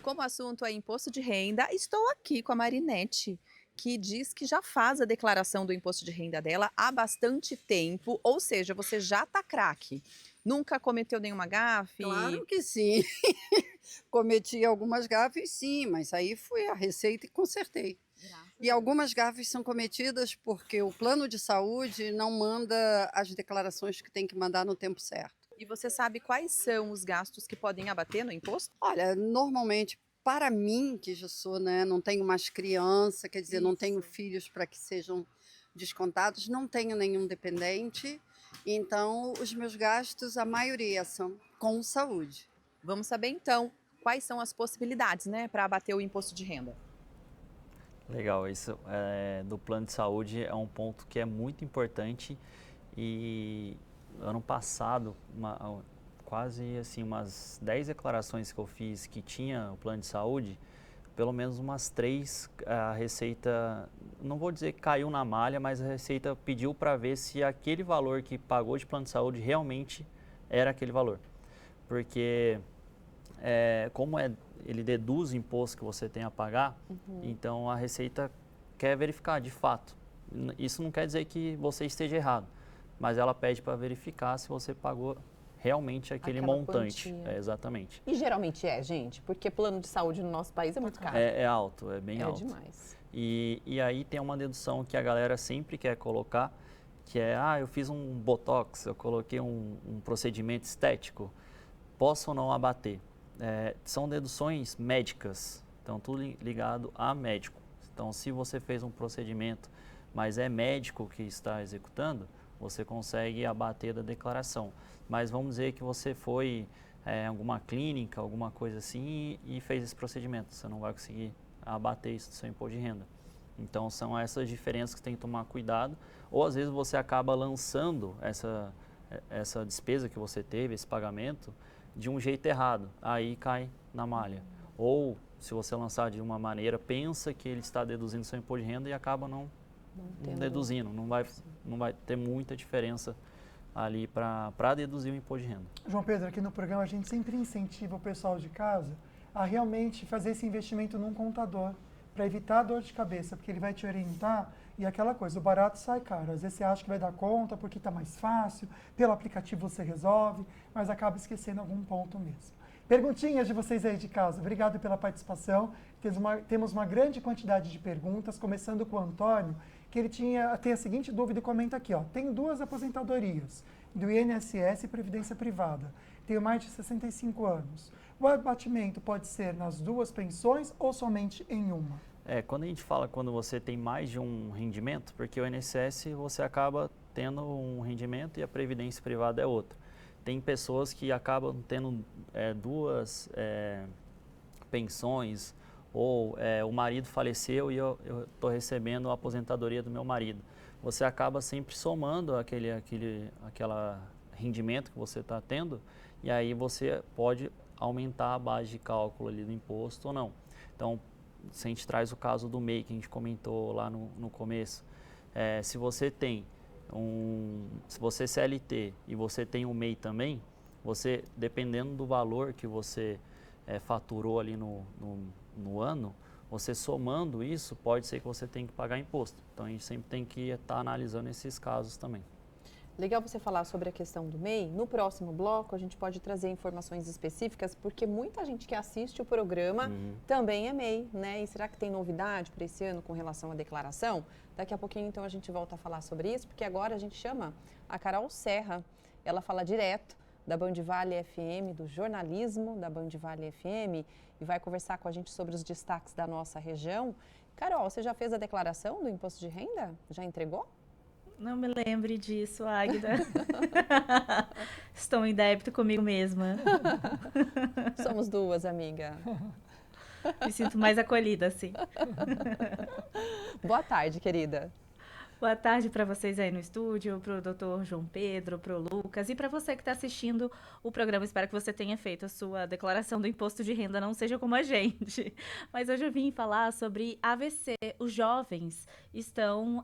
Como o assunto é imposto de renda, estou aqui com a Marinete, que diz que já faz a declaração do imposto de renda dela há bastante tempo, ou seja, você já está craque. Nunca cometeu nenhuma gafe? Claro que sim. Cometi algumas gafes, sim, mas aí fui à Receita e consertei. E algumas gafes são cometidas porque o plano de saúde não manda as declarações que tem que mandar no tempo certo. E você sabe quais são os gastos que podem abater no imposto? Olha, normalmente, para mim, que já sou, né, não tenho mais criança, quer dizer, não tenho filhos para que sejam descontados, não tenho nenhum dependente, então os meus gastos, a maioria são com saúde. Vamos saber então quais são as possibilidades, né, para abater o imposto de renda. Legal, isso do plano de saúde é um ponto que é muito importante e ano passado, quase assim umas 10 declarações que eu fiz que tinha o plano de saúde, pelo menos umas 3 a Receita, não vou dizer que caiu na malha, mas a Receita pediu para ver se aquele valor que pagou de plano de saúde realmente era aquele valor. Porque como ele deduz o imposto que você tem a pagar, então a Receita quer verificar de fato. Isso não quer dizer que você esteja errado, mas ela pede para verificar se você pagou realmente aquele montante. Exatamente. E geralmente gente, porque plano de saúde no nosso país é muito caro. É alto, é bem alto. É demais. E aí tem uma dedução que a galera sempre quer colocar, que é, eu fiz um botox, eu coloquei um procedimento estético, posso ou não abater? São deduções médicas, então tudo ligado a médico. Então se você fez um procedimento, mas é médico que está executando, você consegue abater da declaração. Mas vamos dizer que você foi alguma clínica, alguma coisa assim, e fez esse procedimento. Você não vai conseguir abater isso do seu imposto de renda. Então, são essas diferenças que você tem que tomar cuidado. Ou, às vezes, você acaba lançando essa despesa que você teve, esse pagamento, de um jeito errado. Aí cai na malha. Ou, se você lançar de uma maneira, pensa que ele está deduzindo seu imposto de renda e acaba não deduzindo. Não vai ter muita diferença ali para deduzir o imposto de renda. João Pedro, aqui no programa a gente sempre incentiva o pessoal de casa a realmente fazer esse investimento num contador para evitar a dor de cabeça, porque ele vai te orientar e aquela coisa, o barato sai caro. Às vezes você acha que vai dar conta porque está mais fácil, pelo aplicativo você resolve, mas acaba esquecendo algum ponto mesmo. Perguntinhas de vocês aí de casa. Obrigado pela participação. Temos uma grande quantidade de perguntas, começando com o Antônio, que ele tem a seguinte dúvida e comenta aqui, ó. Tenho 2 aposentadorias, do INSS e Previdência Privada. Tenho mais de 65 anos. O abatimento pode ser nas 2 pensões ou somente em uma? Quando a gente fala quando você tem mais de um rendimento, porque o INSS você acaba tendo um rendimento e a Previdência Privada é outro. Tem pessoas que acabam tendo 2 pensões, ou o marido faleceu e eu estou recebendo a aposentadoria do meu marido. Você acaba sempre somando aquele rendimento que você está tendo, e aí você pode aumentar a base de cálculo ali do imposto ou não. Então, se a gente traz o caso do MEI, que a gente comentou lá no começo, se você tem se você é CLT e você tem um MEI também, você, dependendo do valor que você faturou ali no ano, você somando isso, pode ser que você tenha que pagar imposto. Então, a gente sempre tem que estar analisando esses casos também. Legal você falar sobre a questão do MEI. No próximo bloco, a gente pode trazer informações específicas, porque muita gente que assiste o programa também é MEI, né? E será que tem novidade para esse ano com relação à declaração? Daqui a pouquinho, então, a gente volta a falar sobre isso, porque agora a gente chama a Carol Serra. Ela fala direto da Band Vale FM, do jornalismo da Band Vale FM, e vai conversar com a gente sobre os destaques da nossa região. Carol, você já fez a declaração do imposto de renda? Já entregou? Não me lembre disso, Águida. Estou em débito comigo mesma. Somos 2, amiga. Me sinto mais acolhida, sim. Boa tarde, querida. Boa tarde para vocês aí no estúdio, para o doutor João Pedro, para o Lucas e para você que está assistindo o programa. Espero que você tenha feito a sua declaração do imposto de renda, não seja como a gente. Mas hoje eu vim falar sobre AVC. Os jovens estão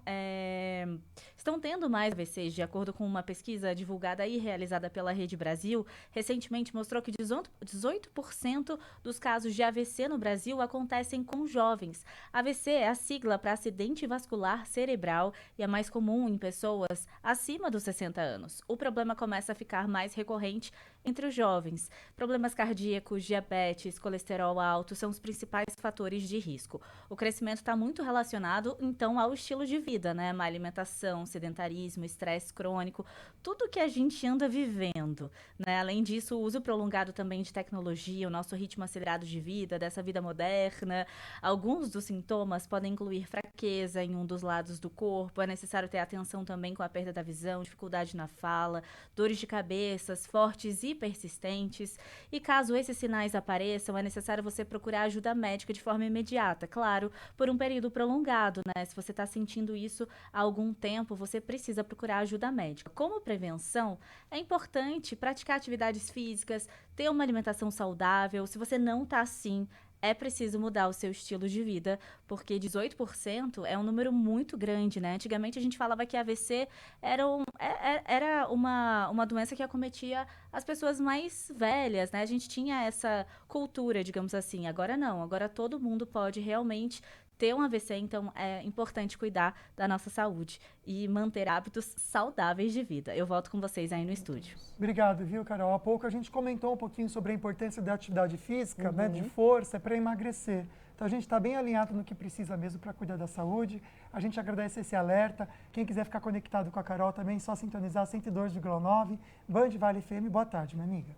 tendo mais AVCs, de acordo com uma pesquisa divulgada e realizada pela Rede Brasil. Recentemente mostrou que 18% dos casos de AVC no Brasil acontecem com jovens. AVC é a sigla para acidente vascular cerebral e é mais comum em pessoas acima dos 60 anos. O problema começa a ficar mais recorrente entre os jovens. Problemas cardíacos, diabetes, colesterol alto são os principais fatores de risco. O crescimento está muito relacionado, então, ao estilo de vida, né? Má alimentação, sedentarismo, estresse crônico, tudo que a gente anda vivendo, né? Além disso, o uso prolongado também de tecnologia, o nosso ritmo acelerado de vida, dessa vida moderna. Alguns dos sintomas podem incluir fraqueza em um dos lados do corpo, é necessário ter atenção também com a perda da visão, dificuldade na fala, dores de cabeça fortes e persistentes. E caso esses sinais apareçam, é necessário você procurar ajuda médica de forma imediata, claro, por um período prolongado, né? Se você está sentindo isso há algum tempo, você precisa procurar ajuda médica. Como prevenção, é importante praticar atividades físicas, ter uma alimentação saudável. Se você não está assim, é preciso mudar o seu estilo de vida, porque 18% é um número muito grande, né? Antigamente a gente falava que a AVC era uma doença que acometia as pessoas mais velhas, né? A gente tinha essa cultura, digamos assim. Agora não, agora todo mundo pode realmente ter um AVC, então é importante cuidar da nossa saúde e manter hábitos saudáveis de vida. Eu volto com vocês aí no estúdio. Obrigado, viu, Carol? Há pouco a gente comentou um pouquinho sobre a importância da atividade física, né, de força, para emagrecer. Então a gente está bem alinhado no que precisa mesmo para cuidar da saúde. A gente agradece esse alerta. Quem quiser ficar conectado com a Carol também, é só sintonizar 102,9, Band Vale FM. Boa tarde, minha amiga.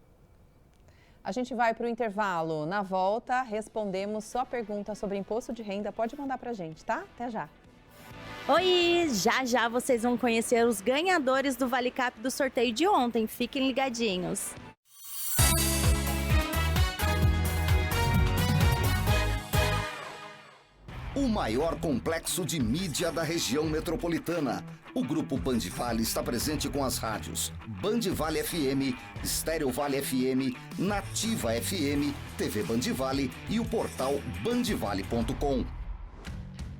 A gente vai para o intervalo. Na volta, respondemos sua pergunta sobre imposto de renda. Pode mandar para a gente, tá? Até já. Oi, já vocês vão conhecer os ganhadores do Vale Cap do sorteio de ontem. Fiquem ligadinhos. o maior complexo de mídia da região metropolitana. O Grupo Band Vale está presente com as rádios Band Vale FM, Estéreo Vale FM, Nativa FM, TV Band Vale e o portal bandvale.com.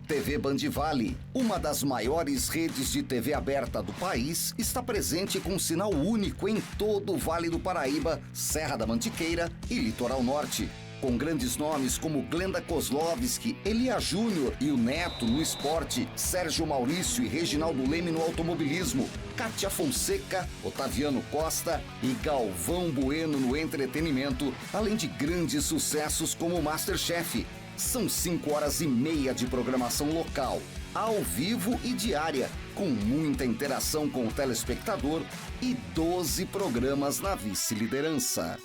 TV Band Vale, uma das maiores redes de TV aberta do país, está presente com sinal único em todo o Vale do Paraíba, Serra da Mantiqueira e Litoral Norte. Com grandes nomes como Glenda Kozlovski, Elia Júnior e o Neto no esporte, Sérgio Maurício e Reginaldo Leme no automobilismo, Kátia Fonseca, Otaviano Costa e Galvão Bueno no entretenimento, além de grandes sucessos como Masterchef. São 5h30 de programação local, ao vivo e diária, com muita interação com o telespectador e 12 programas na vice-liderança.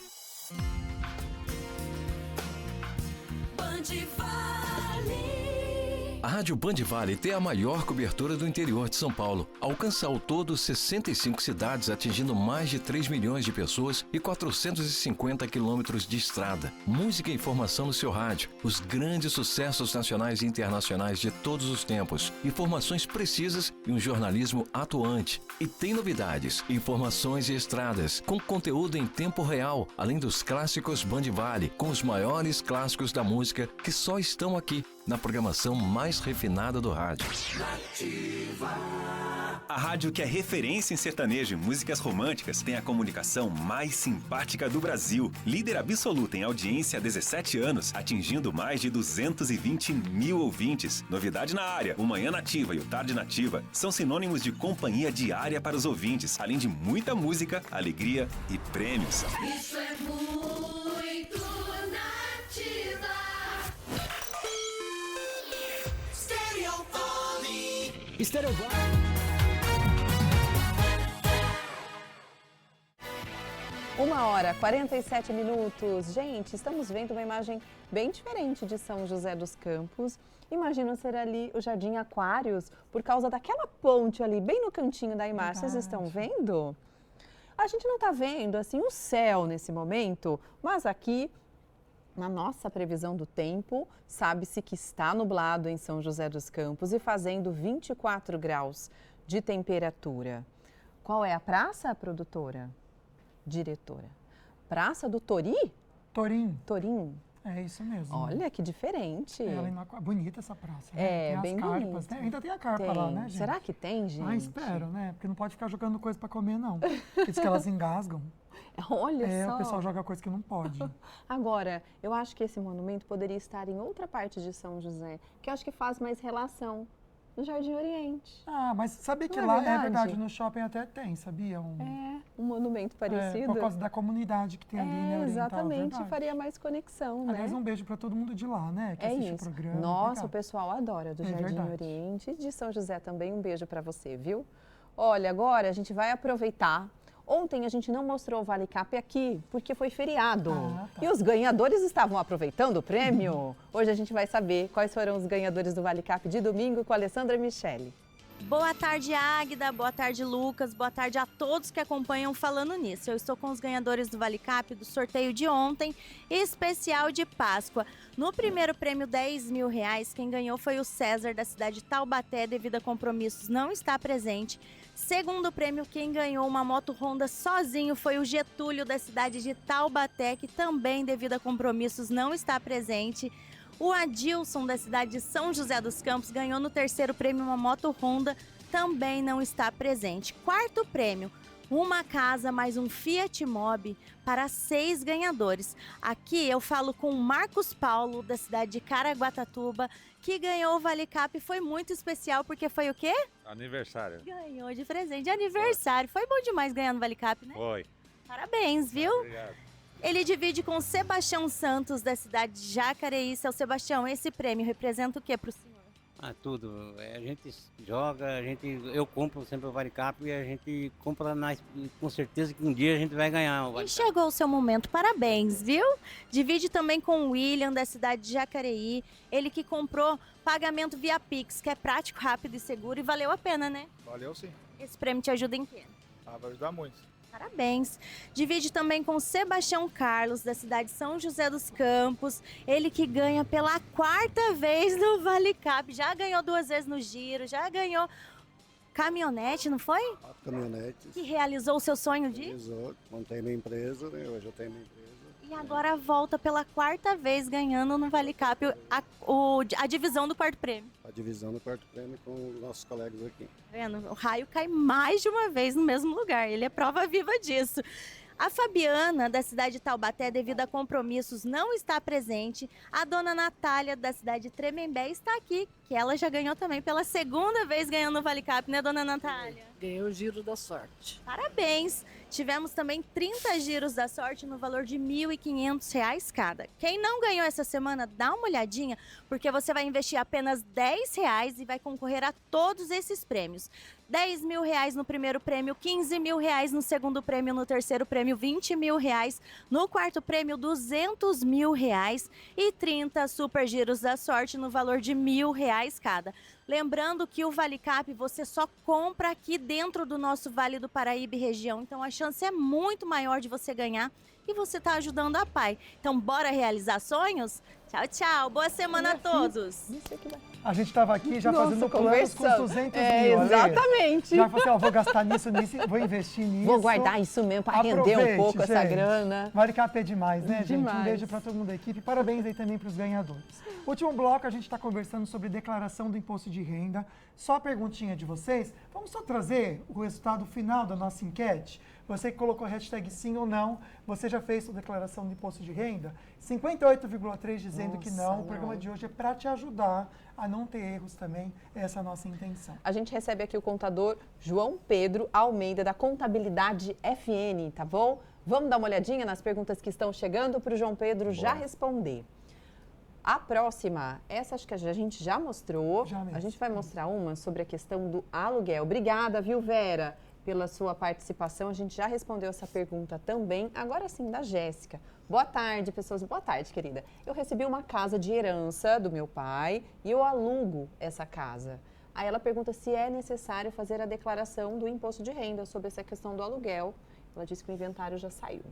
A Rádio Band Vale tem a maior cobertura do interior de São Paulo. Alcança ao todo 65 cidades, atingindo mais de 3 milhões de pessoas e 450 quilômetros de estrada. Música e informação no seu rádio. Os grandes sucessos nacionais e internacionais de todos os tempos. Informações precisas e um jornalismo atuante. E tem novidades, informações e estradas, com conteúdo em tempo real, além dos clássicos Band Vale, com os maiores clássicos da música que só estão aqui, na programação mais refinada do rádio. A rádio que é referência em sertanejo e músicas românticas tem a comunicação mais simpática do Brasil. Líder absoluta em audiência há 17 anos, atingindo mais de 220 mil ouvintes. Novidade na área, o Manhã Nativa e o Tarde Nativa são sinônimos de companhia diária para os ouvintes, além de muita música, alegria e prêmios. Isso é muito Nativa. Estéreo Vale. Uma hora, 47 minutos. Gente, estamos vendo uma imagem bem diferente de São José dos Campos. Imagina ser ali o Jardim Aquários, por causa daquela ponte ali, bem no cantinho da imagem. Vocês estão vendo? A gente não está vendo, assim, o céu nesse momento, mas aqui, na nossa previsão do tempo, sabe-se que está nublado em São José dos Campos e fazendo 24 graus de temperatura. Qual é a praça, produtora? Diretora. Praça do Tori? Torim. Torim. É isso mesmo. Olha que diferente. Bonita essa praça. Né? É, tem bem as carpas, bonita. né? Ainda tem a carpa Tem. lá, né, gente? Será que tem, gente? Ah, espero, né? Porque não pode ficar jogando coisa para comer, não. Diz que elas engasgam. Olha só. O pessoal joga coisa que não pode. Agora, eu acho que esse monumento poderia estar em outra parte de São José, que eu acho que faz mais relação. No Jardim Oriente. Ah, mas sabia que Não lá, é verdade? é verdade, no shopping até tem, sabia? Um monumento parecido. Por causa da comunidade que tem ali, né? Oriental, Exatamente, verdade. faria mais conexão, Aliás, né? um beijo para todo mundo de lá, né? Que É assiste isso. o programa. Nossa, legal. o pessoal adora do Jardim verdade. Oriente e de São José também. Um beijo para você, viu? Olha, agora a gente vai aproveitar. Ontem a gente não mostrou o Vale Cap aqui, porque foi feriado. E os ganhadores estavam aproveitando o prêmio. Hoje a gente vai saber quais foram os ganhadores do Vale Cap de domingo com a Alessandra Michele. Boa tarde, Águida. Boa tarde, Lucas. Boa tarde a todos que acompanham Falando Nisso. Eu estou com os ganhadores do Vale Cap do sorteio de ontem, especial de Páscoa. No primeiro prêmio, R$10 mil, quem ganhou foi o César, da cidade de Taubaté, devido a compromissos, não está presente. Segundo prêmio, quem ganhou uma moto Honda sozinho foi o Getúlio, da cidade de Taubaté, que também, devido a compromissos, não está presente. O Adilson, da cidade de São José dos Campos, ganhou no terceiro prêmio uma moto Honda, também não está presente. Quarto prêmio, uma casa mais um Fiat Mobi para 6 ganhadores. Aqui eu falo com o Marcos Paulo, da cidade de Caraguatatuba, que ganhou o Vale Cap. Foi muito especial porque foi o quê? Aniversário. Ganhou de presente de aniversário. Foi bom demais ganhar no Vale Cap, né? Foi. Parabéns, viu? Obrigado. Ele divide com o Sebastião Santos, da cidade de Jacareí. Seu Sebastião, esse prêmio representa o que para o senhor? Ah, tudo. A gente joga, eu compro sempre o Vale Cap e a gente compra com certeza que um dia a gente vai ganhar o Vale E Cap. chegou o seu momento, parabéns, viu? Divide também com o William, da cidade de Jacareí. Ele que comprou pagamento via Pix, que é prático, rápido e seguro e valeu a pena, né? Valeu sim. Esse prêmio te ajuda em quê? Ah, vai ajudar muito. Parabéns. Divide também com o Sebastião Carlos, da cidade de São José dos Campos. Ele que ganha pela 4ª vez no Vale Cap. Já ganhou 2 vezes no Giro, já ganhou caminhonete, não foi? 4 caminhonetes. Que realizou o seu sonho de? Realizou. Montei minha empresa, né? Hoje eu tenho minha empresa. E agora volta pela 4ª vez ganhando no Vale Cap a divisão do 4º prêmio. A divisão do 4º prêmio com os nossos colegas aqui. Tá vendo? O raio cai mais de uma vez no mesmo lugar. Ele é prova viva disso. A Fabiana, da cidade de Taubaté, devido a compromissos, não está presente. A dona Natália, da cidade de Tremembé, está aqui, que ela já ganhou também pela 2ª vez ganhando no Vale Cap, né, dona Natália? Ganhei o Giro da Sorte. Parabéns! Tivemos também 30 giros da sorte no valor de R$ 1.500 cada. Quem não ganhou essa semana, dá uma olhadinha, porque você vai investir apenas R$ 10 e vai concorrer a todos esses prêmios. R$ 10.000 no primeiro prêmio, R$ 15.000 no segundo prêmio, no terceiro prêmio, R$ 20.000, no quarto prêmio, R$ 200.000 e 30 super giros da sorte no valor de R$ 1.000 cada. Lembrando que o Vale Cap você só compra aqui dentro do nosso Vale do Paraíba e região, então a chance é muito maior de você ganhar e você está ajudando a PAI. Então bora realizar sonhos? Tchau, tchau. Boa semana a todos. A gente estava aqui já fazendo planos com 200 É, mil. Ale. exatamente. Já falei, ó, vou gastar nisso, vou investir nisso. Vou guardar isso mesmo para render um pouco essa grana. Vale Cap é demais, né, gente? Demais. Um beijo para todo mundo da equipe. Parabéns aí também para os ganhadores. Último bloco, a gente está conversando sobre declaração do imposto de renda. Só a perguntinha de vocês. Vamos só trazer o resultado final da nossa enquete? Você que colocou a hashtag sim ou não, você já fez sua declaração do imposto de renda? 58,3% dizendo que não. O programa de hoje é para te ajudar a não ter erros também. Essa é a nossa intenção. A gente recebe aqui o contador João Pedro Almeida, da Contabilidade FN, tá bom? Vamos dar uma olhadinha nas perguntas que estão chegando para o João Pedro já responder. A próxima, essa acho que a gente já mostrou. A gente vai mostrar uma sobre a questão do aluguel. Obrigada, viu, Vera, pela sua participação. A gente já respondeu essa pergunta também. Agora sim, da Jéssica. Boa tarde, pessoas. Boa tarde, querida. Eu recebi uma casa de herança do meu pai e eu alugo essa casa. Aí ela pergunta se é necessário fazer a declaração do imposto de renda sobre essa questão do aluguel. Ela disse que o inventário já saiu.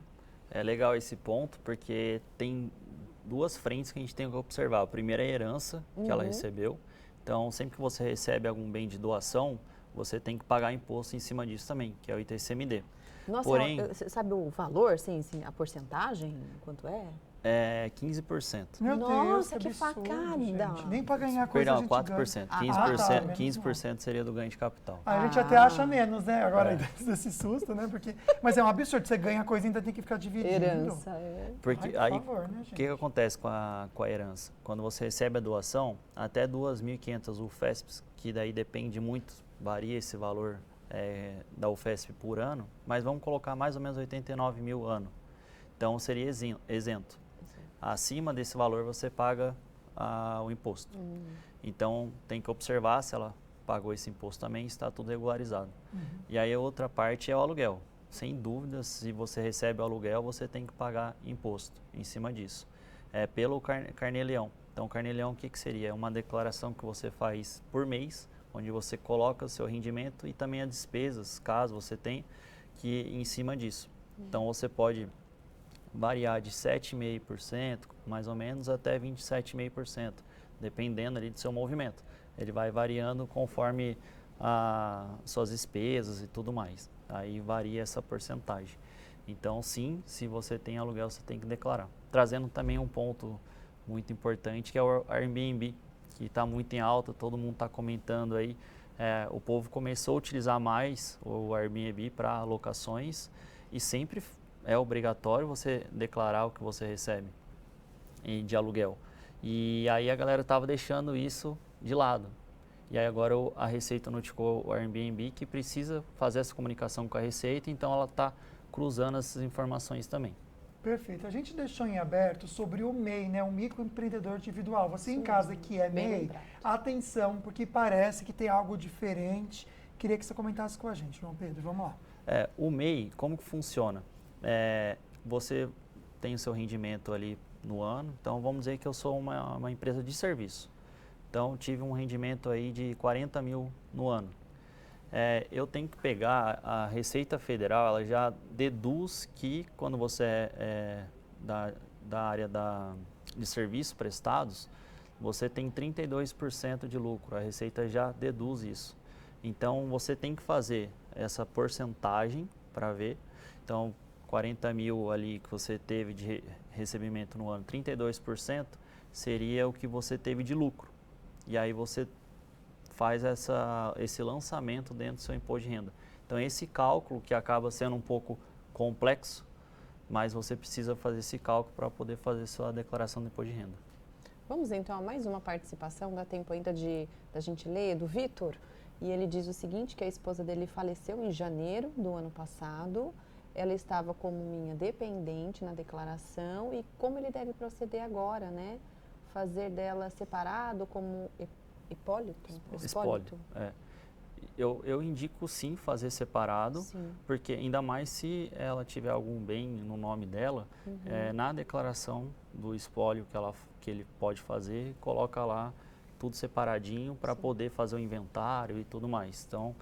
É legal esse ponto, porque tem duas frentes que a gente tem que observar. A primeira é a herança que ela recebeu. Então, sempre que você recebe algum bem de doação, você tem que pagar imposto em cima disso também, que é o ITCMD. Nossa, porém, você sabe o valor, sim, a porcentagem, quanto é? É 15%. Meu Nossa, Deus, que absurdo, facada! gente. Nem para ganhar coisa Perdão, a gente 4%. ganha. 15% seria do ganho de capital. A gente até acha menos, né? Agora, desse susto, né? Porque, mas é um absurdo, você ganha coisa e ainda tem que ficar dividindo. Herança, Porque Ai, aí, por favor, né, o que acontece com a herança? Quando você recebe a doação, até 2.500 UFESPs, que daí depende muito, varia esse valor da UFESP por ano, mas vamos colocar mais ou menos 89 mil ano. Então, seria isento. Acima desse valor, você paga o imposto. Então, tem que observar se ela pagou esse imposto também, está tudo regularizado. E aí, a outra parte é o aluguel. Sem dúvida, se você recebe o aluguel, você tem que pagar imposto em cima disso. É pelo Carnê-Leão. Então, o Carnê-Leão, o que seria? É uma declaração que você faz por mês, onde você coloca o seu rendimento e também as despesas, caso você tenha, que em cima disso. Então, você pode variar de 7,5%, mais ou menos, até 27,5%, dependendo ali do seu movimento. Ele vai variando conforme suas despesas e tudo mais. Aí varia essa porcentagem. Então, sim, se você tem aluguel, você tem que declarar. Trazendo também um ponto muito importante, que é o Airbnb, que está muito em alta, todo mundo está comentando aí. O povo começou a utilizar mais o Airbnb para locações e sempre é obrigatório você declarar o que você recebe de aluguel. E aí a galera estava deixando isso de lado. E aí agora a Receita notificou o Airbnb que precisa fazer essa comunicação com a Receita, então ela está cruzando essas informações também. Perfeito. A gente deixou em aberto sobre o MEI, né? O microempreendedor individual. Você em casa que é MEI, atenção, porque parece que tem algo diferente. Queria que você comentasse com a gente, João Pedro. Vamos lá. O MEI, como que funciona? Você tem o seu rendimento ali no ano, então vamos dizer que eu sou uma empresa de serviço. Então tive um rendimento aí de 40 mil no ano. Eu tenho que pegar a Receita Federal, ela já deduz que quando você é da área de serviços prestados, você tem 32% de lucro. A Receita já deduz isso. Então, você tem que fazer essa porcentagem para ver. Então, 40 mil ali que você teve de recebimento no ano, 32% seria o que você teve de lucro. E aí você faz esse lançamento dentro do seu imposto de renda. Então, esse cálculo que acaba sendo um pouco complexo, mas você precisa fazer esse cálculo para poder fazer sua declaração de imposto de renda. Vamos então a mais uma participação, dá tempo ainda da gente ler, do Vitor. E ele diz o seguinte, que a esposa dele faleceu em janeiro do ano passado. Ela estava como minha dependente na declaração e como ele deve proceder agora, né? Fazer dela separado como espólito? Eu indico sim fazer separado, porque ainda mais se ela tiver algum bem no nome dela, na declaração do espólio que ele pode fazer, coloca lá tudo separadinho para poder fazer o inventário e tudo mais. Então,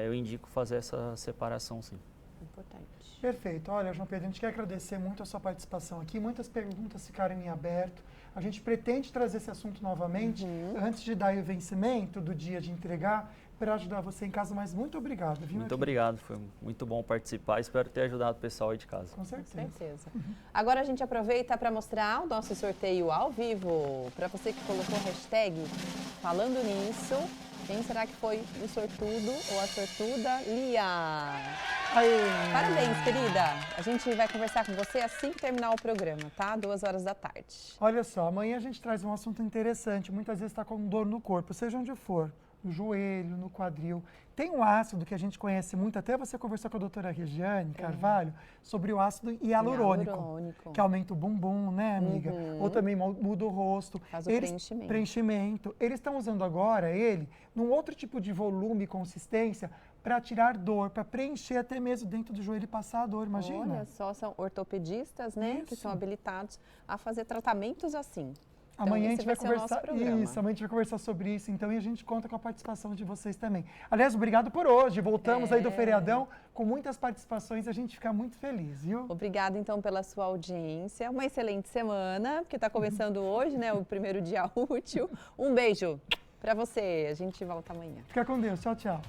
eu indico fazer essa separação sim. Importante. Perfeito. Olha, João Pedro, a gente quer agradecer muito a sua participação aqui. Muitas perguntas ficaram em aberto. A gente pretende trazer esse assunto novamente antes de dar o vencimento do dia de entregar para ajudar você em casa, mas muito obrigado. Viu, muito obrigado, foi muito bom participar. Espero ter ajudado o pessoal aí de casa. Com certeza. Com certeza. Agora a gente aproveita para mostrar o nosso sorteio ao vivo. Para você que colocou a hashtag falando nisso, quem será que foi o sortudo ou a sortuda? Lia! Aê. Parabéns, querida! A gente vai conversar com você assim que terminar o programa, tá? 14h. Olha só, amanhã a gente traz um assunto interessante. Muitas vezes está com dor no corpo, seja onde for. No joelho, no quadril. Tem um ácido que a gente conhece muito, até você conversou com a doutora Regiane Carvalho, sobre o ácido hialurônico, que aumenta o bumbum, né, amiga? Ou também muda o rosto. Faz o preenchimento. Eles estão usando agora num outro tipo de volume e consistência para tirar dor, para preencher até mesmo dentro do joelho e passar a dor, imagina? Olha só, são ortopedistas, né, que são habilitados a fazer tratamentos assim. Então, amanhã a gente vai conversar amanhã a gente vai conversar sobre isso, então, e a gente conta com a participação de vocês também. Aliás, obrigado por hoje. Voltamos aí do feriadão com muitas participações, a gente fica muito feliz, viu? Obrigada, então, pela sua audiência. Uma excelente semana, porque está começando hoje, né, o primeiro dia útil. Um beijo para você. A gente volta amanhã. Fica com Deus. Tchau, tchau.